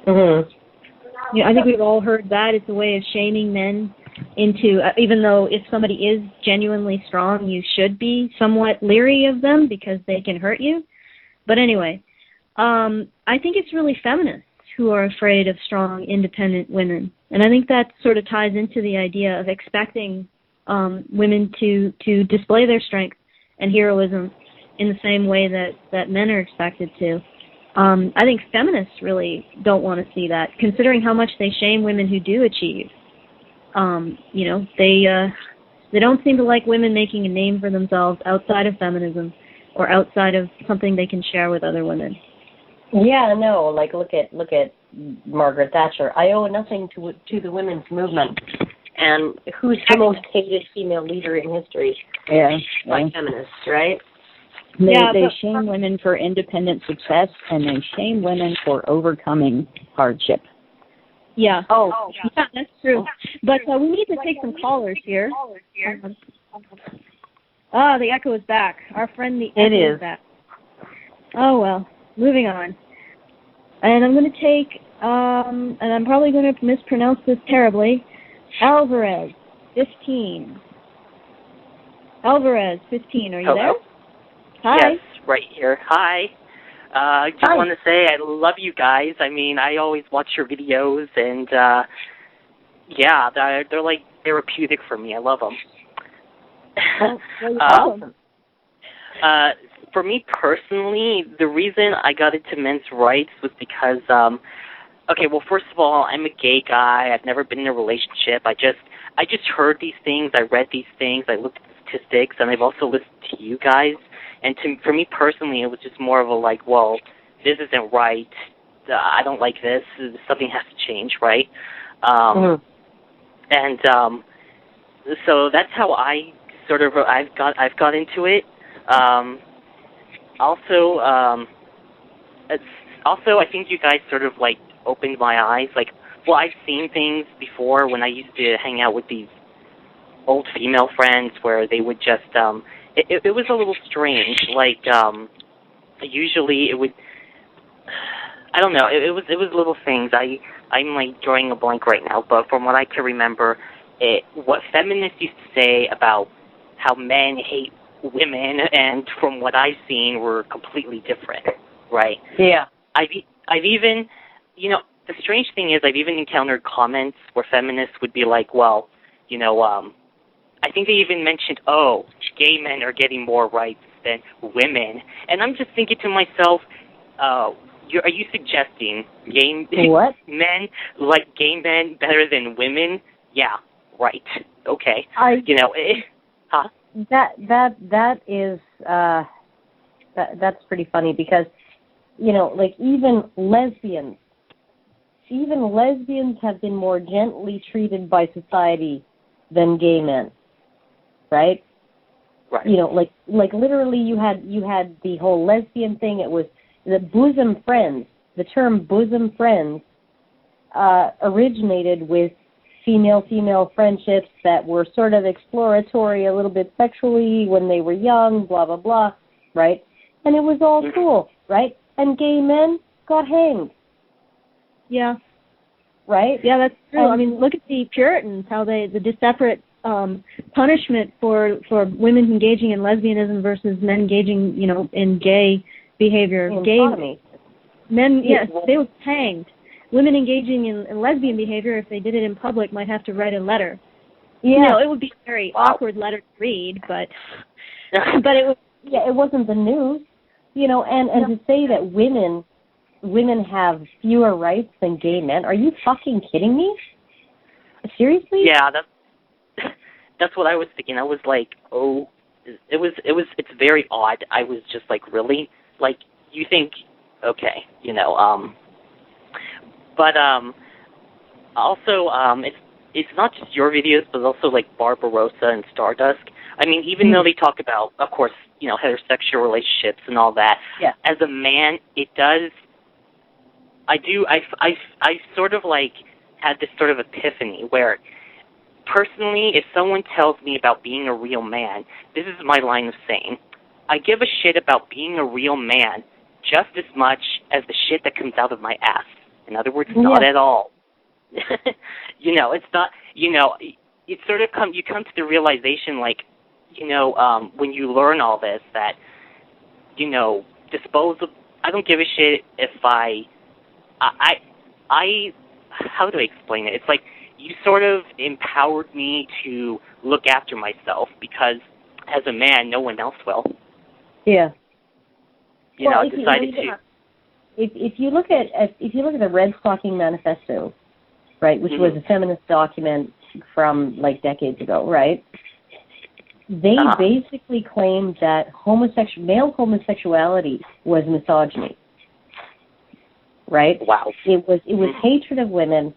D: Mm-hmm.
B: I think we've all heard that. It's a way of shaming men into, even though if somebody is genuinely strong, you should be somewhat leery of them because they can hurt you. But anyway, I think it's really feminists who are afraid of strong, independent women. And I think that sort of ties into the idea of expecting women to display their strength and heroism in the same way that men are expected to. I think feminists really don't want to see that, considering how much they shame women who do achieve. They don't seem to like women making a name for themselves outside of feminism or outside of something they can share with other women.
D: Yeah, no, like look at Margaret Thatcher. I owe nothing to the women's movement. And who's the most hated female leader in history?
C: Yeah.
D: By feminists, right?
C: They shame women for independent success, and they shame women for overcoming hardship.
B: Yeah. Yeah, that's true. But we need to take some callers here. The echo is back. Our friend the echo is back. Oh, well. Moving on. And I'm going to take, and I'm probably going to mispronounce this terribly, Alvarez, 15. Alvarez, 15, are you there? Hi.
F: Yes. right here. Hi. Just want to say I love you guys. I mean, I always watch your videos, and yeah, they're like therapeutic for me. I love them.
B: Awesome.
F: For me personally, the reason I got into men's rights was because, okay, well, first of all, I'm a gay guy. I've never been in a relationship. I just heard these things. I read these things. I looked at the statistics, and I've also listened to you guys. And for me personally, it was just more of a like, well, this isn't right. I don't like this. Something has to change, right? And so that's how I sort of I've got into it. Also, I think you guys sort of like opened my eyes. Like, well, I've seen things before when I used to hang out with these old female friends where they would just it was a little strange. Like, usually it would, I don't know. It was little things. I'm like drawing a blank right now, but from what I can remember, what feminists used to say about how men hate women, and from what I've seen, were completely different, right?
D: Yeah.
F: I've even, you know, the strange thing is I've even encountered comments where feminists would be like, well, you know, I think they even mentioned, oh, gay men are getting more rights than women. And I'm just thinking to myself, are you suggesting
D: What?
F: men like gay men better than women? Yeah, right. Okay. Huh?
D: That is that's pretty funny because, you know, like even lesbians have been more gently treated by society than gay men, right?
F: Right.
D: You know, like literally you had the whole lesbian thing. It was the bosom friends. The term bosom friends originated with female friendships that were sort of exploratory, a little bit sexually when they were young, blah, blah, blah, right? And it was all cool, right? And gay men got hanged.
B: Yeah.
D: Right?
B: Yeah, that's true. I mean, look at the Puritans, how the separate punishment for women engaging in lesbianism versus men engaging, you know, in gay behavior.
D: Gay
B: men, yes, they were hanged. Women engaging in lesbian behavior, if they did it in public, might have to write a letter.
D: Yeah.
B: You know, it would be a very awkward letter to read, but
D: it wasn't the news, you know, and to say that women have fewer rights than gay men, are you fucking kidding me? Seriously?
F: Yeah, that's what I was thinking. I was like, oh, it's very odd. I was just like, really? Like, you think, okay, you know, but also it's not just your videos, but also like Barbarossa and Stardust. I mean, even though they talk about, of course, you know, heterosexual relationships and all that, as a man, it does. I sort of like had this sort of epiphany where, personally, if someone tells me about being a real man, this is my line of saying, I give a shit about being a real man just as much as the shit that comes out of my ass. In other words, not at all. You know, it's not, you know, it sort of you come to the realization, like, you know, when you learn all this, that, you know, I don't give a shit if I how do I explain it? It's like you sort of empowered me to look after myself because as a man, no one else will.
D: Yeah.
F: You know, I decided to.
D: If you look at the Red Stocking Manifesto, right, which was a feminist document from like decades ago, right? They basically claimed that male homosexuality was misogyny. Right?
F: Wow.
D: It was hatred of women.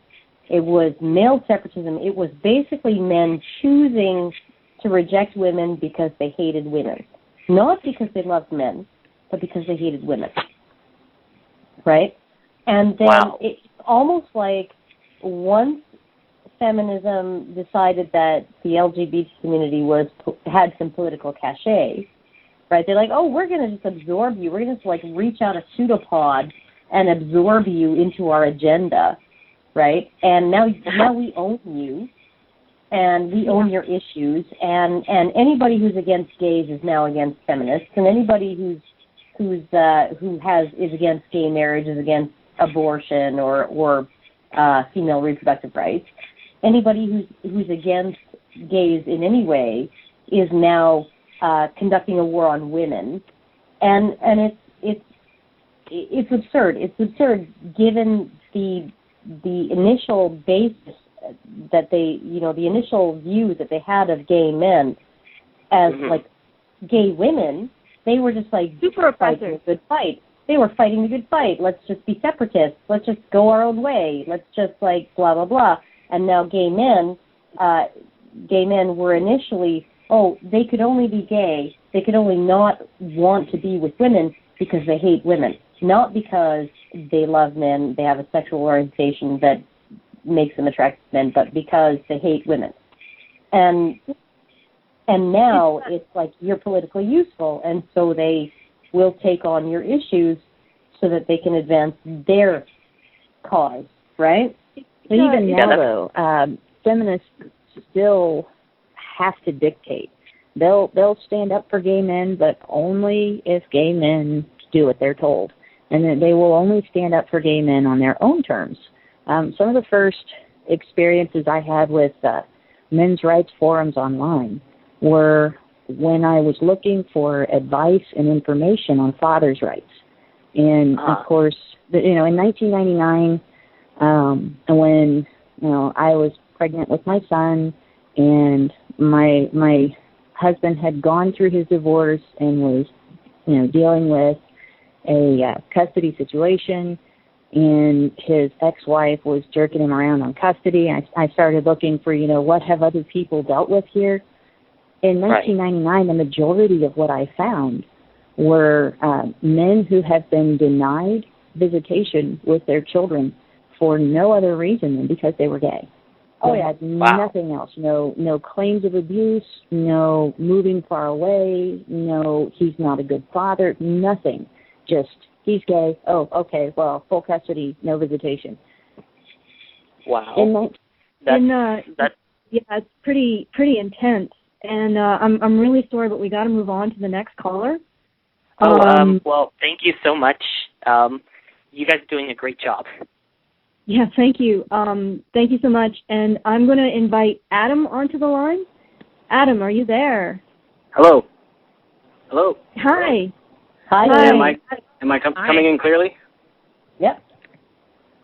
D: It was male separatism. It was basically men choosing to reject women because they hated women. Not because they loved men, but because they hated women. Right? And then it's almost like once feminism decided that the LGBT community had some political cachet, right? They're like, oh, we're going to just absorb you. We're going to like reach out a pseudopod and absorb you into our agenda, right? And now we own you, and we own your issues, and anybody who's against gays is now against feminists, and anybody who's who is against gay marriage, is against abortion or female reproductive rights. Anybody who's against gays in any way is now conducting a war on women, and it's absurd. It's absurd given the initial basis that the initial view that they had of gay men as like gay women. They were just like
B: super oppressive.
D: Fighting a good fight. They were fighting the good fight. Let's just be separatists. Let's just go our own way. Let's just like blah blah blah. And now gay men were initially, they could only be gay. They could only not want to be with women because they hate women, not because they love men. They have a sexual orientation that makes them attracted to men, but because they hate women. And now it's like you're politically useful, and so they will take on your issues so that they can advance their cause, right?
C: But even now, though, feminists still have to dictate. They'll stand up for gay men, but only if gay men do what they're told. And then they will only stand up for gay men on their own terms. Some of the first experiences I had with men's rights forums online were when I was looking for advice and information on fathers' rights. And, of course, in 1999, when I was pregnant with my son, and my husband had gone through his divorce and was dealing with a custody situation, and his ex-wife was jerking him around on custody. I started looking for what have other people dealt with here. In 1999, the majority of what I found were men who have been denied visitation with their children for no other reason than because they were gay. They had nothing else. No claims of abuse, no moving far away, no he's not a good father, nothing. Just he's gay. Oh, okay, well, full custody, no visitation.
F: Wow.
B: It's pretty intense. And I'm really sorry, but we got to move on to the next caller.
F: Well, thank you so much. You guys are doing a great job.
B: Yeah, thank you. Thank you so much. And I'm going to invite Adam onto the line. Adam, are you there?
G: Hello. Hello.
B: Hi.
C: Hi.
G: Am I coming in clearly?
C: Yep.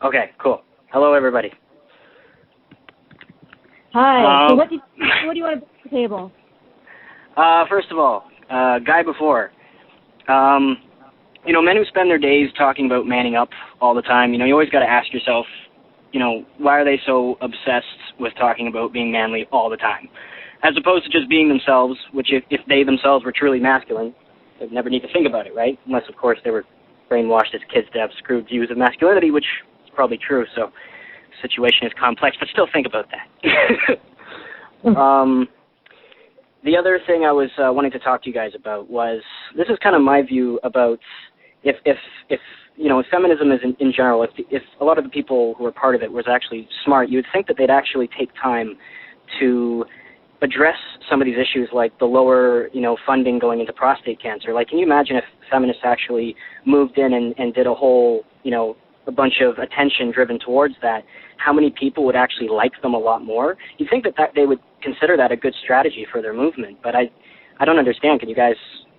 G: Okay, cool. Hello, everybody.
B: Hi. So what do you want to bring to the table?
G: First of all, guy before. Men who spend their days talking about manning up all the time, you always got to ask yourself, why are they so obsessed with talking about being manly all the time? As opposed to just being themselves, which if they themselves were truly masculine, they'd never need to think about it, right? Unless, of course, they were brainwashed as kids to have screwed views of masculinity, which is probably true, so the situation is complex, but still think about that. The other thing I was wanting to talk to you guys about was, this is kind of my view about if feminism is in general, if a lot of the people who are part of it was actually smart, you would think that they'd actually take time to address some of these issues, like the lower, funding going into prostate cancer. Like, can you imagine if feminists actually moved in and did a whole, a bunch of attention driven towards that, how many people would actually like them a lot more? You'd think that they would consider that a good strategy for their movement, but I don't understand. Can you guys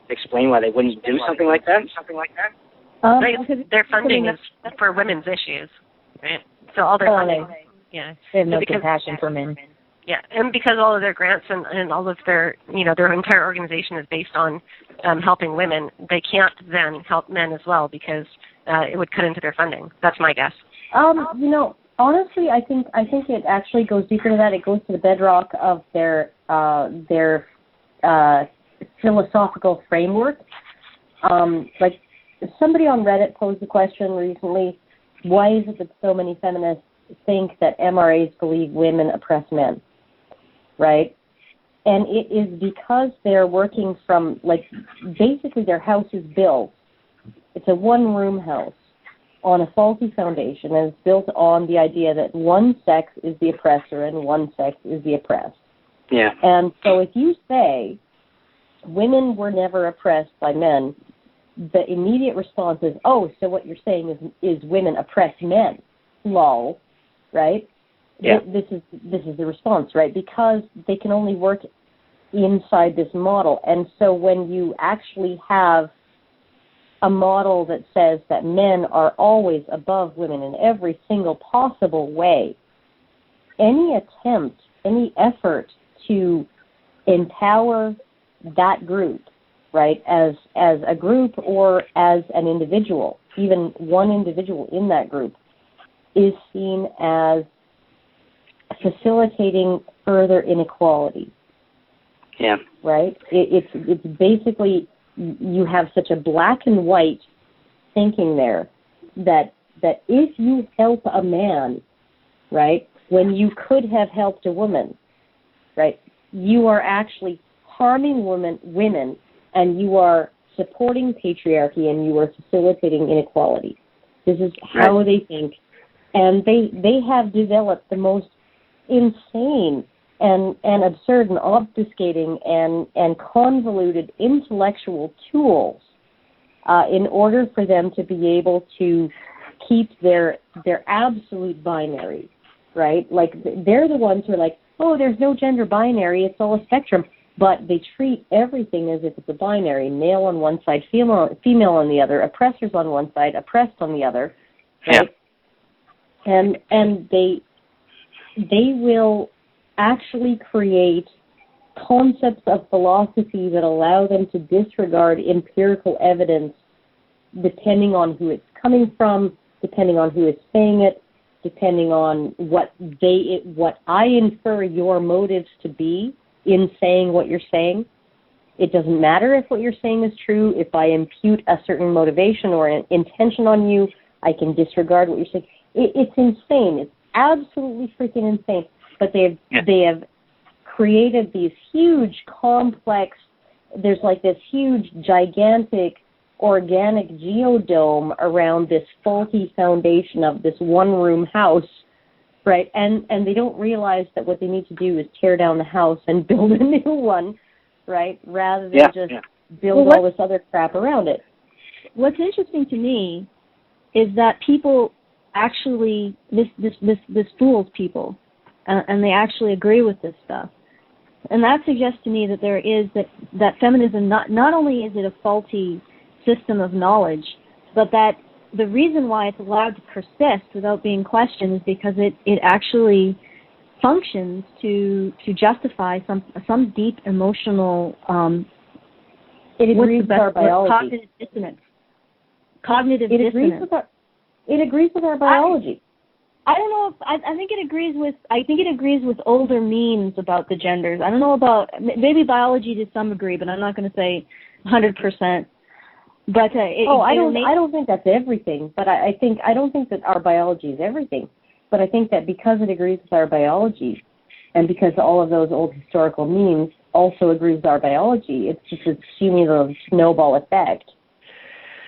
G: explain why they wouldn't do something like that?
E: Their funding is for women's issues, right? So all their funding,
C: they have no compassion for men.
E: Yeah, and because all of their grants and all of their entire organization is based on helping women, they can't then help men as well because it would cut into their funding. That's my guess.
D: Honestly, I think it actually goes deeper than that. It goes to the bedrock of their philosophical framework. Like somebody on Reddit posed the question recently: why is it that so many feminists think that MRAs believe women oppress men? Right? And it is because they're working from, basically their house is built. It's a one-room house on a faulty foundation, and it's built on the idea that one sex is the oppressor and one sex is the oppressed.
G: Yeah.
D: And so if you say women were never oppressed by men, the immediate response is, oh, so what you're saying is women oppress men. Lol, right?
G: Yeah.
D: This is the response, right? Because they can only work inside this model. And so when you actually have a model that says that men are always above women in every single possible way, any attempt, any effort to empower that group, right, as a group or as an individual, even one individual in that group, is seen as facilitating further inequality.
G: Yeah.
D: Right? It's basically, you have such a black and white thinking there that if you help a man, right, when you could have helped a woman, right, you are actually harming women, and you are supporting patriarchy, and you are facilitating inequality. This is how they think. And they have developed the most insane and absurd and obfuscating and convoluted intellectual tools in order for them to be able to keep their absolute binary, right? Like, they're the ones who are like, oh, there's no gender binary, it's all a spectrum. But they treat everything as if it's a binary, male on one side, female on the other, oppressors on one side, oppressed on the other, right? Yeah. And they will actually create concepts of philosophy that allow them to disregard empirical evidence depending on who it's coming from, depending on who is saying it, depending on what I infer your motives to be in saying what you're saying. It doesn't matter if what you're saying is true. If I impute a certain motivation or an intention on you, I can disregard what you're saying. It's insane. It's absolutely freaking insane. But they have created these huge, complex, there's like this huge, gigantic, organic geodome around this faulty foundation of this one-room house, right? And they don't realize that what they need to do is tear down the house and build a new one, right? Rather than just build all this other crap around it.
B: What's interesting to me is that people actually, this fools people, and they actually agree with this stuff. And that suggests to me that there is, that feminism, not only is it a faulty system of knowledge, but that the reason why it's allowed to persist without being questioned is because it actually functions to justify some deep emotional
D: it agrees with our biology.
B: Cognitive dissonance.
D: It agrees with our biology.
B: I don't know if I think it agrees with older memes about the genders. I don't know about, maybe biology to some degree, but I'm not going to say 100%. But
D: I don't think that's everything. But I don't think that our biology is everything. But I think that because it agrees with our biology, and because all of those old historical memes also agree with our biology, it's just a cumulative snowball effect,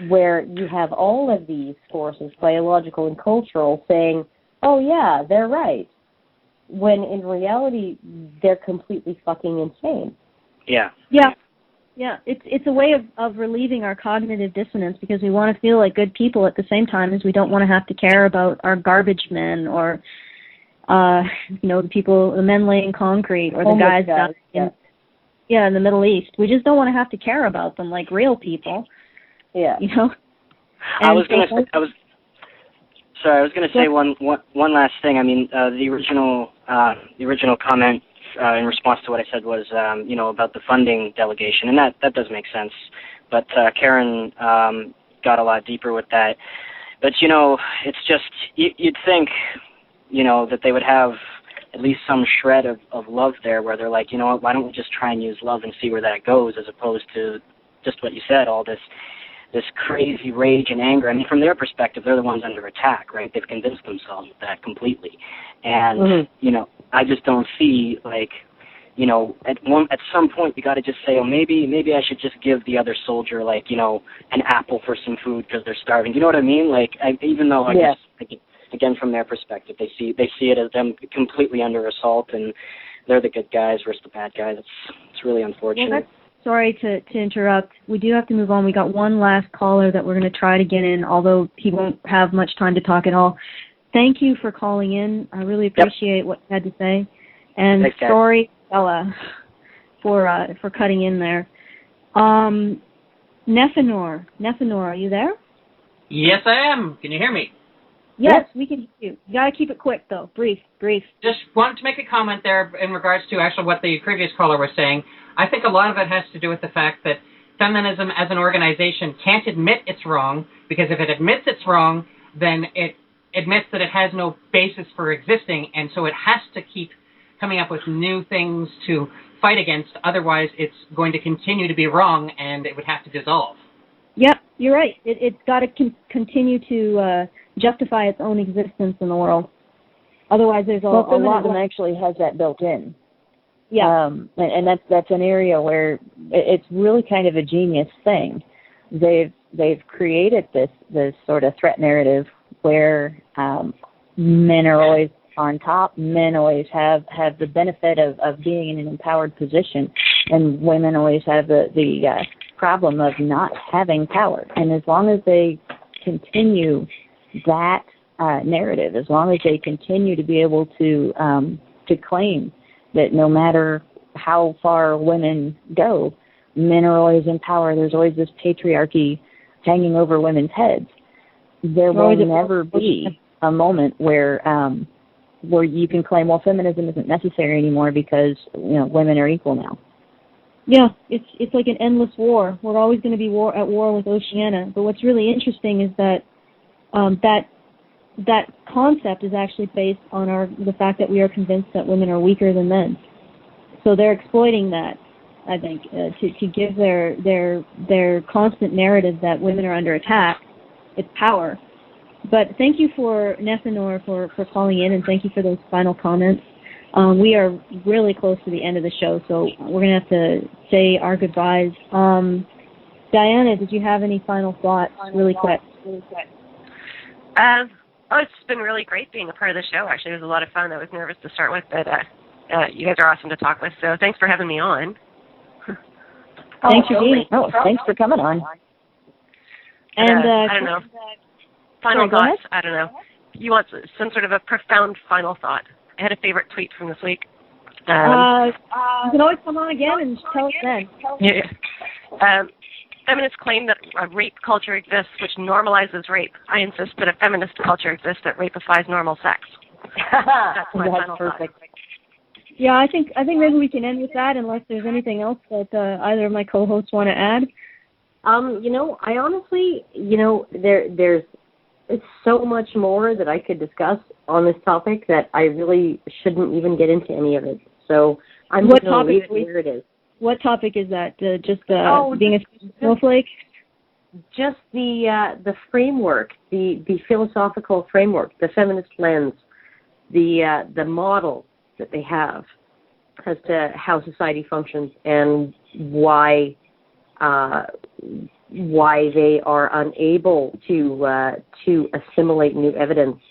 D: where you have all of these forces, biological and cultural, saying, oh yeah, they're right, when in reality they're completely fucking insane.
G: Yeah.
B: It's a way of relieving our cognitive dissonance, because we want to feel like good people at the same time as we don't want to have to care about our garbage men or the men laying concrete, or the guys down in the Middle East. We just don't want to have to care about them like real people.
D: Yeah.
G: I was going to say one last thing. I mean, the original comment in response to what I said was, about the funding delegation, and that does make sense. But Karen got a lot deeper with that. But it's just you'd think, that they would have at least some shred of love there, where they're like, what, why don't we just try and use love and see where that goes, as opposed to just what you said, all this crazy rage and anger. I mean, from their perspective, they're the ones under attack, right? They've convinced themselves of that completely. And, I just don't see, at some point you got to just say, oh, maybe I should just give the other soldier, an apple for some food because they're starving. You know what I mean? Even though I guess, again, from their perspective, they see it as them completely under assault, and they're the good guys versus the bad guys. It's really unfortunate.
B: sorry to interrupt. We do have to move on. We got one last caller that we're going to try to get in, although he won't have much time to talk at all. Thank you for calling in. I really appreciate what you had to say. And
G: Thanks, guys.
B: sorry, Della, for cutting in there. Nephinor, are you there?
H: Yes, I am. Can you hear me?
B: Yes, we can hear you. You got to keep it quick, though. Brief.
H: Just wanted to make a comment there in regards to actually what the previous caller was saying. I think a lot of it has to do with the fact that feminism as an organization can't admit it's wrong, because if it admits it's wrong, then it admits that it has no basis for existing, and so it has to keep coming up with new things to fight against. Otherwise, it's going to continue to be wrong, and it would have to dissolve.
B: Yep, you're right. It's got to continue to justify its own existence in the world. Otherwise, there's a lot.
C: Feminism actually has that built in.
B: Yeah.
C: And that's an area where it's really kind of a genius thing. They've created this sort of threat narrative where men are always on top, men always have the benefit of being in an empowered position, and women always have the problem of not having power. And as long as they continue that narrative, as long as they continue to be able to claim that no matter how far women go, men are always in power, there's always this patriarchy hanging over women's heads, there will never be a moment where you can claim, well, feminism isn't necessary anymore because women are equal now.
B: Yeah, it's like an endless war. We're always going to be at war with Oceania. But what's really interesting is that that concept is actually based on the fact that we are convinced that women are weaker than men. So they're exploiting that, I think, to give their constant narrative that women are under attack. It's power. But thank you for Nephinor for calling in, and thank you for those final comments. We are really close to the end of the show, so we're going to have to say our goodbyes. Diana, did you have any final thoughts really quick?
E: It's been really great being a part of the show, actually. It was a lot of fun. I was nervous to start with, but you guys are awesome to talk with, so thanks for having me on.
B: Thanks for being
C: thanks for coming on.
E: And I don't know. Final thoughts? I don't know. You want some sort of a profound final thought? I had a favorite tweet from this week.
B: You can always come on again and tell us then.
E: Yeah. Feminists claim that a rape culture exists which normalizes rape. I insist that a feminist culture exists that rapifies normal sex. That's my final
C: perfect.
E: thought.
B: Yeah, I think maybe we can end with that unless there's anything else that either of my co-hosts want to add.
D: I honestly, there's so much more that I could discuss on this topic that I really shouldn't even get into any of it. So I'm going to leave it where it is.
B: What topic is that? Being a snowflake?
D: Just the framework, the philosophical framework, the feminist lens, the model that they have as to how society functions and why they are unable to assimilate new evidence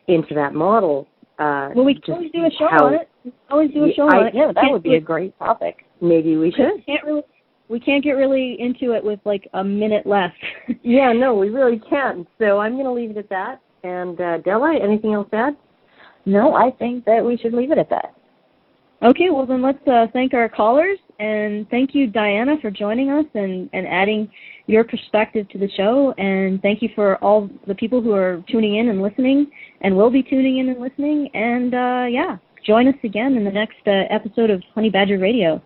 D: into that model.
B: Well, we can always do a show on it.
C: Yeah, that would be a great topic.
D: Maybe we should.
B: We can't get really into it with like a minute left.
D: Yeah, no, we really can't. So I'm going to leave it at that. And Della, anything else to add?
C: No, I think that we should leave it at that.
B: Okay, well then let's thank our callers, and thank you, Diana, for joining us and adding your perspective to the show, and thank you for all the people who are tuning in and listening and will be tuning in and listening, and join us again in the next episode of Honey Badger Radio.